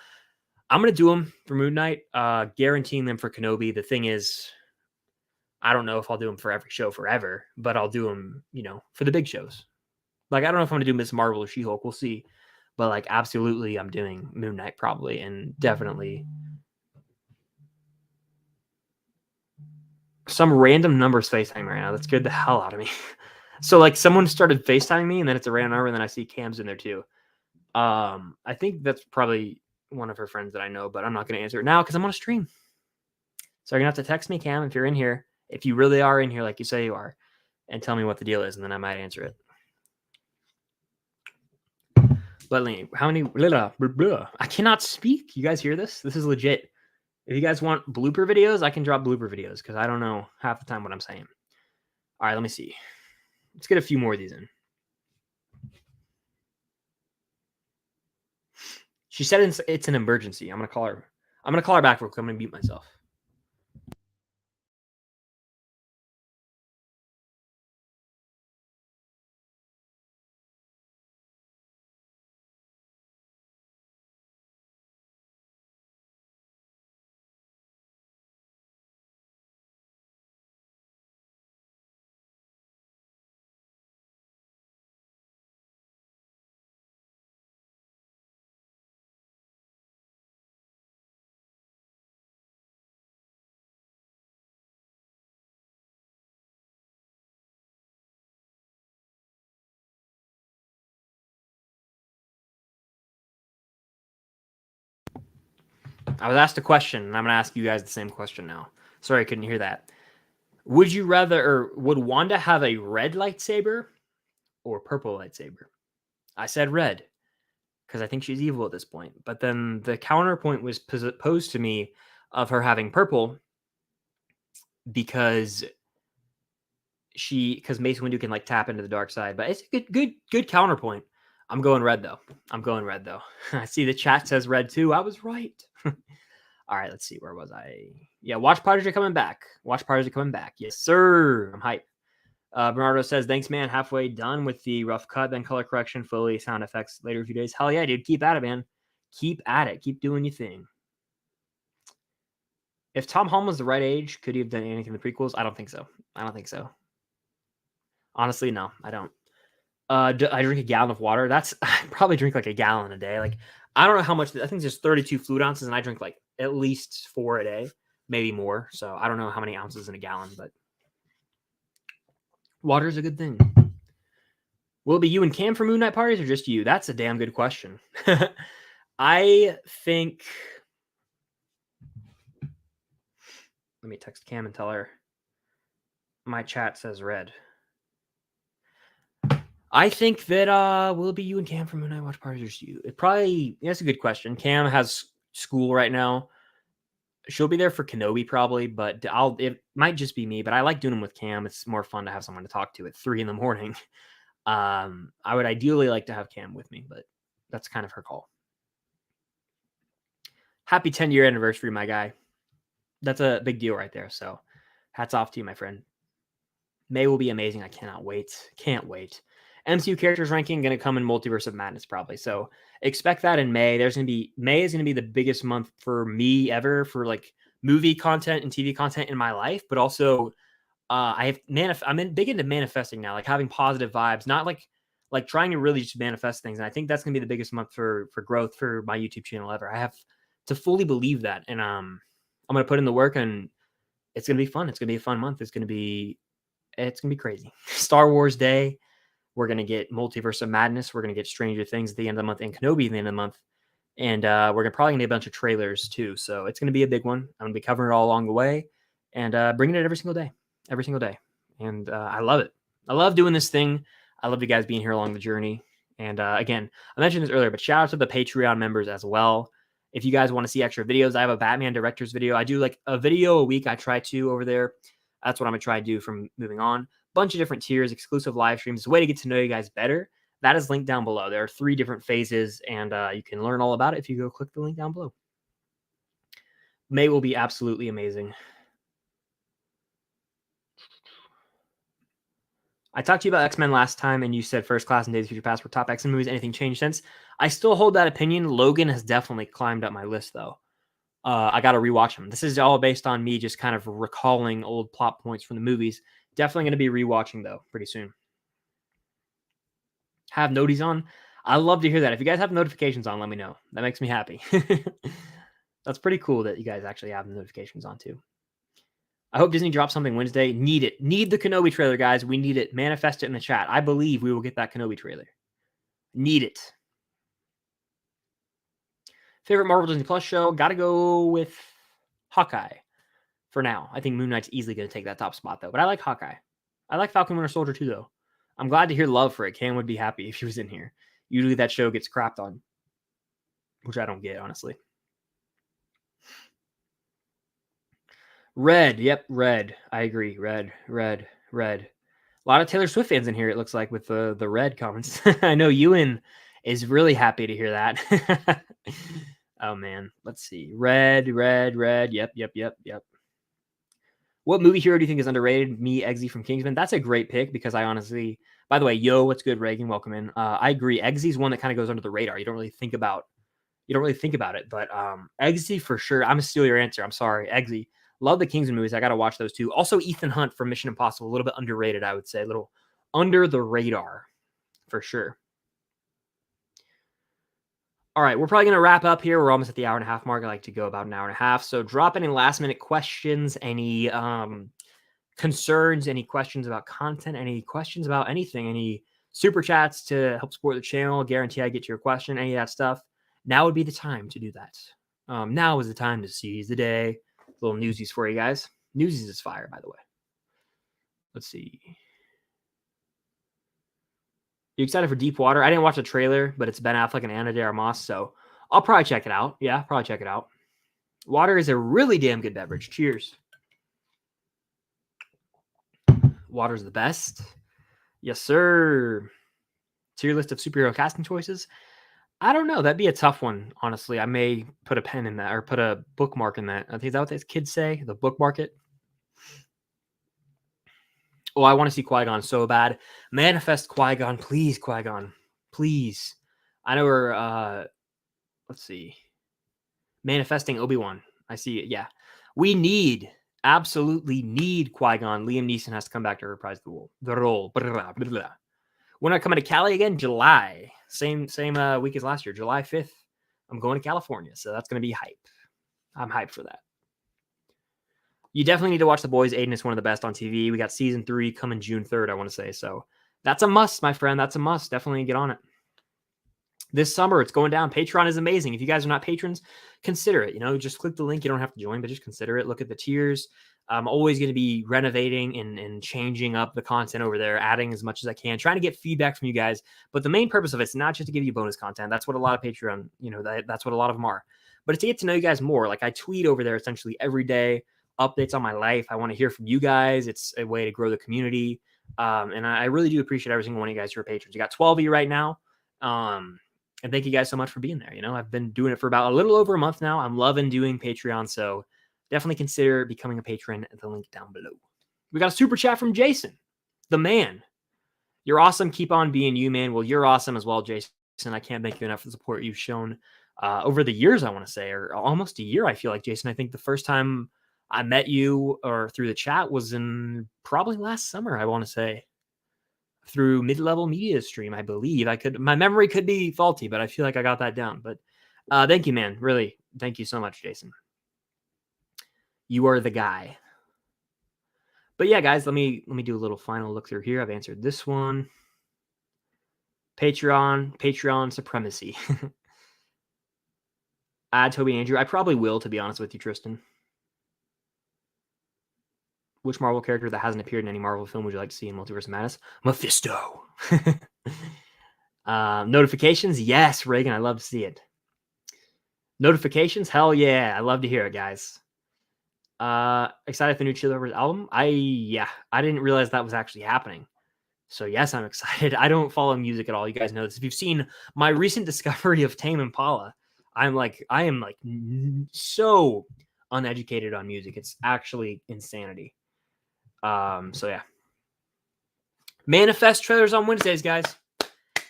I'm gonna do them for Moon Knight, guaranteeing them for Kenobi. The thing is, I don't know if I'll do them for every show forever, but I'll do them, for the big shows. Like I don't know if I'm gonna do Miss Marvel or She-Hulk. We'll see. But like absolutely, I'm doing Moon Knight probably, and definitely. Some random numbers FaceTime right now. That scared the hell out of me. So like someone started FaceTiming me and then it's a random number and then I see Cam's in there too. I think that's probably one of her friends that I know, but I'm not going to answer it now because I'm on a stream. So you're going to have to text me, Cam, if you're in here. If you really are in here like you say you are, and tell me what the deal is, and then I might answer it. But how many... I cannot speak. You guys hear this? This is legit. If you guys want blooper videos, I can drop blooper videos because I don't know half the time what I'm saying. All right, let me see. Let's get a few more of these in. She said it's an emergency. I'm gonna call her. I'm gonna call her back real quick. I'm gonna mute myself. I was asked a question, and I'm gonna ask you guys the same question now. Sorry, I couldn't hear that. Would you rather, or would Wanda have a red lightsaber or purple lightsaber? I said red because I think she's evil at this point. But then the counterpoint was posed to me of her having purple because Mace Windu can like tap into the dark side. But it's a good counterpoint. I'm going red though. I see the chat says red too. I was right. All right, let's see. Where was I? Yeah, watch parties are coming back. Yes, sir. I'm hyped. Bernardo says, thanks, man. Halfway done with the rough cut, then color correction, fully sound effects later a few days. Hell yeah, dude. Keep at it, man. Keep at it. Keep doing your thing. If Tom Holland was the right age, could he have done anything in the prequels? I don't think so. Honestly, no, I don't. I drink a gallon of water. I probably drink like a gallon a day. Like, I don't know how much. I think there's 32 fluid ounces, and I drink like at least 4 a day, maybe more. So I don't know how many ounces in a gallon, but water is a good thing. Will it be you and Cam for Moon Knight parties or just you? That's a damn good question. I think. Let me text Cam and tell her. My chat says red. I think that will it be you and Cam for Moon Knight watch parties or just you? That's a good question. Cam has school right now. She'll be there for Kenobi probably, but it might just be me. But I like doing them with Cam. It's more fun to have someone to talk to at 3 a.m. I would ideally like to have Cam with me, but that's kind of her call. Happy 10-year anniversary, my guy. That's a big deal right there. So hats off to you, my friend. May will be amazing. I cannot wait. Can't wait. MCU characters ranking going to come in Multiverse of Madness probably. So expect that in May. May is going to be the biggest month for me ever for like movie content and TV content in my life, but also I'm big into manifesting now, like having positive vibes, not like trying to really just manifest things. And I think that's going to be the biggest month for growth for my YouTube channel ever. I have to fully believe that. And I'm going to put in the work and it's going to be fun. It's going to be a fun month. It's going to be It's going to be crazy. Star Wars Day. We're going to get Multiverse of Madness. We're going to get Stranger Things at the end of the month and Kenobi at the end of the month. And we're probably going to get a bunch of trailers too. So it's going to be a big one. I'm going to be covering it all along the way and bringing it every single day. And I love it. I love doing this thing. I love you guys being here along the journey. And again, I mentioned this earlier, but shout out to the Patreon members as well. If you guys want to see extra videos, I have a Batman director's video. I do like a video a week. I try to over there. That's what I'm going to try to do from moving on. Bunch of different tiers, exclusive live streams. It's a way to get to know you guys better. That is linked down below. There are 3 different phases, and you can learn all about it if you go click the link down below. May will be absolutely amazing. I talked to you about X-Men last time, and you said First Class and Days of Future Past were top X-Men movies. Anything changed since? I still hold that opinion. Logan has definitely climbed up my list, though. I got to rewatch them. This is all based on me just kind of recalling old plot points from the movies. Definitely going to be rewatching, though, pretty soon. Have noties on? I love to hear that. If you guys have notifications on, let me know. That makes me happy. That's pretty cool that you guys actually have the notifications on, too. I hope Disney drops something Wednesday. Need it. Need the Kenobi trailer, guys. We need it. Manifest it in the chat. I believe we will get that Kenobi trailer. Need it. Favorite Marvel Disney Plus show? Got to go with Hawkeye for now. I think Moon Knight's easily going to take that top spot, though. But I like Hawkeye. I like Falcon Winter Soldier, too, though. I'm glad to hear love for it. Cam would be happy if she was in here. Usually that show gets crapped on, which I don't get, honestly. Red. Yep, red. I agree. Red. A lot of Taylor Swift fans in here, it looks like, with the red comments. I know Ewan is really happy to hear that. Oh, man. Let's see. Red. Yep. What movie hero do you think is underrated? Me, Eggsy from Kingsman. That's a great pick because I honestly... By the way, yo, what's good, Reagan? Welcome in. I agree. Eggsy's one that kind of goes under the radar. You don't really think about it, but Eggsy for sure. I'm gonna steal your answer. I'm sorry, Eggsy. Love the Kingsman movies. I gotta watch those too. Also, Ethan Hunt from Mission Impossible, a little bit underrated, I would say, a little under the radar for sure. All right, we're probably gonna wrap up here. We're almost at the hour and a half mark. I like to go about an hour and a half. So drop any last minute questions, any concerns, any questions about content, any questions about anything, any super chats to help support the channel. Guarantee I get to your question, any of that stuff. Now would be the time to do that. Now is the time to seize the day. Little newsies for you guys. Newsies is fire, by the way. Let's see. You excited for Deep Water? I didn't watch the trailer, but it's Ben Affleck and Ana de Armas, so I'll probably check it out. Yeah, probably check it out. Water is a really damn good beverage. Cheers. Water's the best. Yes, sir. Tier list of superhero casting choices. I don't know. That'd be a tough one, honestly. I may put a pen in that or put a bookmark in that. I think is that what these kids say? The bookmark it. Oh, I want to see Qui-Gon so bad. Manifest Qui-Gon, please, Qui-Gon. Please. I know we're let's see. Manifesting Obi-Wan. I see it. Yeah. We absolutely need Qui-Gon. Liam Neeson has to come back to reprise the role. When I come to Cali again, July. Same week as last year, July 5th. I'm going to California, so that's going to be hype. I'm hyped for that. You definitely need to watch The Boys. Aiden is one of the best on TV. We got season 3 coming June 3rd, I want to say. So that's a must, my friend. That's a must. Definitely get on it. This summer, it's going down. Patreon is amazing. If you guys are not patrons, consider it. Just click the link. You don't have to join, but just consider it. Look at the tiers. I'm always going to be renovating and changing up the content over there, adding as much as I can, trying to get feedback from you guys. But the main purpose of it's not just to give you bonus content. That's what a lot of Patreon, that's what a lot of them are. But it's to get to know you guys more. Like I tweet over there essentially every day, updates on my life. I want to hear from you guys. It's a way to grow the community. And I really do appreciate every single one of you guys who are patrons. You got 12 of you right now. And thank you guys so much for being there. I've been doing it for about a little over a month now. I'm loving doing Patreon. So definitely consider becoming a patron at the link down below. We got a super chat from Jason, the man. You're awesome. Keep on being you, man. Well, you're awesome as well, Jason. I can't thank you enough for the support you've shown over the years, I want to say, or almost a year, I feel like, Jason. I think the first time I met you or through the chat was in probably last summer, I want to say. Through Mid-Level Media Stream, I believe. My memory could be faulty, but I feel like I got that down. But thank you, man. Really, thank you so much, Jason. You are the guy. But yeah, guys, let me do a little final look through here. I've answered this one. Patreon supremacy. Add Toby and Andrew. I probably will, to be honest with you, Tristan. Which Marvel character that hasn't appeared in any Marvel film would you like to see in Multiverse of Madness? Mephisto. Notifications? Yes, Reagan. I love to see it. Notifications? Hell yeah. I love to hear it, guys. Excited for the new Chili Peppers album? I didn't realize that was actually happening. So yes, I'm excited. I don't follow music at all. You guys know this. If you've seen my recent discovery of Tame Impala, I am like so uneducated on music. It's actually insanity. So yeah. Manifest trailers on Wednesdays, guys.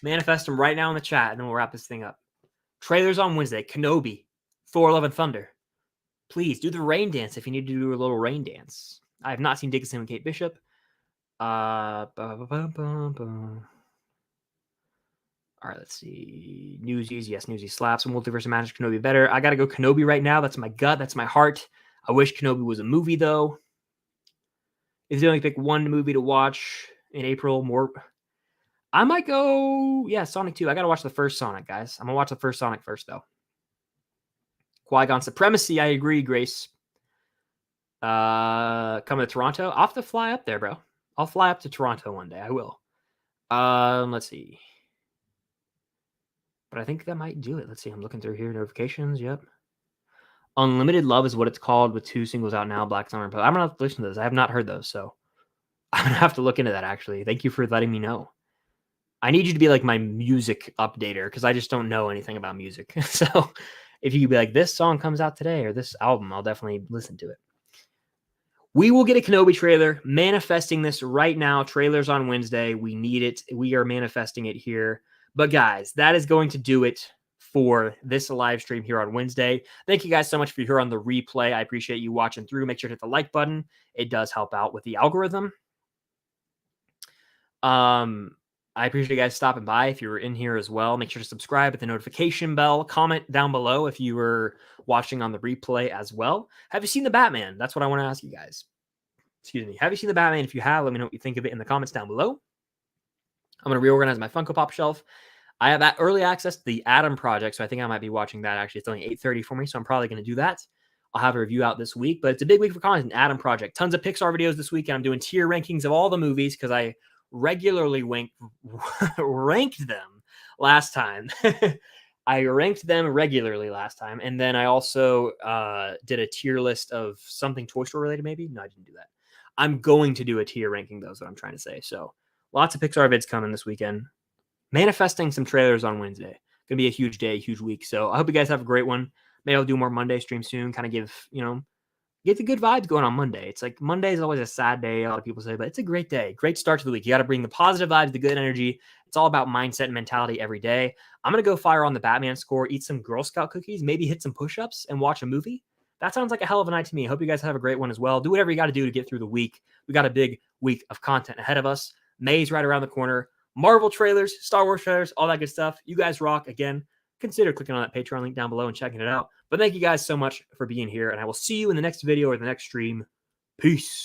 Manifest them right now in the chat, and then we'll wrap this thing up. Trailers on Wednesday. Kenobi, Thor: Love and Thunder. Please do the rain dance if you need to do a little rain dance. I have not seen Dickinson and Kate Bishop. All right, let's see. Newsies. Yes, Newsies slaps. Multiverse of Madness. Kenobi better. I got to go Kenobi right now. That's my gut. That's my heart. I wish Kenobi was a movie, though. If you only pick one movie to watch in April, I might go, Sonic 2. I got to watch the first Sonic, guys. I'm going to watch the first Sonic first, though. Qui-Gon Supremacy. I agree, Grace. Coming to Toronto. I'll have to fly up there, bro. I'll fly up to Toronto one day. I will. Let's see. But I think that might do it. Let's see. I'm looking through here. Notifications. Yep. Unlimited Love is what it's called with 2 singles out now. Black Summer. But I'm going to have to listen to those. I have not heard those. So I'm going to have to look into that, actually. Thank you for letting me know. I need you to be like my music updater because I just don't know anything about music. So if you could be like, this song comes out today or this album, I'll definitely listen to it. We will get a Kenobi trailer. Manifesting this right now. Trailers on Wednesday. We need it. We are manifesting it here. But guys, that is going to do it for this live stream here on Wednesday. Thank you guys so much for here on the replay. I appreciate you watching through. Make sure to hit the like button. It does help out with the algorithm. I appreciate you guys stopping by. If you're in here as well, make sure to subscribe, hit the notification bell, comment down below if you were watching on the replay as well. Have you seen the Batman? That's what I want to ask you guys. Excuse me. Have you seen the Batman? If you have, let me know what you think of it in the comments down below. I'm going to reorganize my Funko Pop shelf. I have that early access to the Atom Project, so I think I might be watching that. Actually, it's only 8:30 for me, so I'm probably going to do that. I'll have a review out this week, but it's a big week for content. Atom Project. Tons of Pixar videos this week, and I'm doing tier rankings of all the movies because I regularly ranked them last time. I ranked them regularly last time, and then I also did a tier list of something Toy Story related, maybe? No, I didn't do that. I'm going to do a tier ranking, though, is what I'm trying to say. So lots of Pixar vids coming this weekend. Manifesting some trailers on Wednesday. Gonna be a huge day, huge week. So I hope you guys have a great one. Maybe I'll do more Monday stream soon, kind of give, get the good vibes going on Monday. It's like Monday is always a sad day, a lot of people say, but it's a great day. Great start to the week. You got to bring the positive vibes, the good energy. It's all about mindset and mentality every day. I'm going to go fire on the Batman score, eat some Girl Scout cookies, maybe hit some push-ups and watch a movie. That sounds like a hell of a night to me. I hope you guys have a great one as well. Do whatever you got to do to get through the week. We got a big week of content ahead of us. May's right around the corner. Marvel trailers, Star Wars trailers, all that good stuff. You guys rock. Again, consider clicking on that Patreon link down below and checking it out. But thank you guys so much for being here, and I will see you in the next video or the next stream. Peace.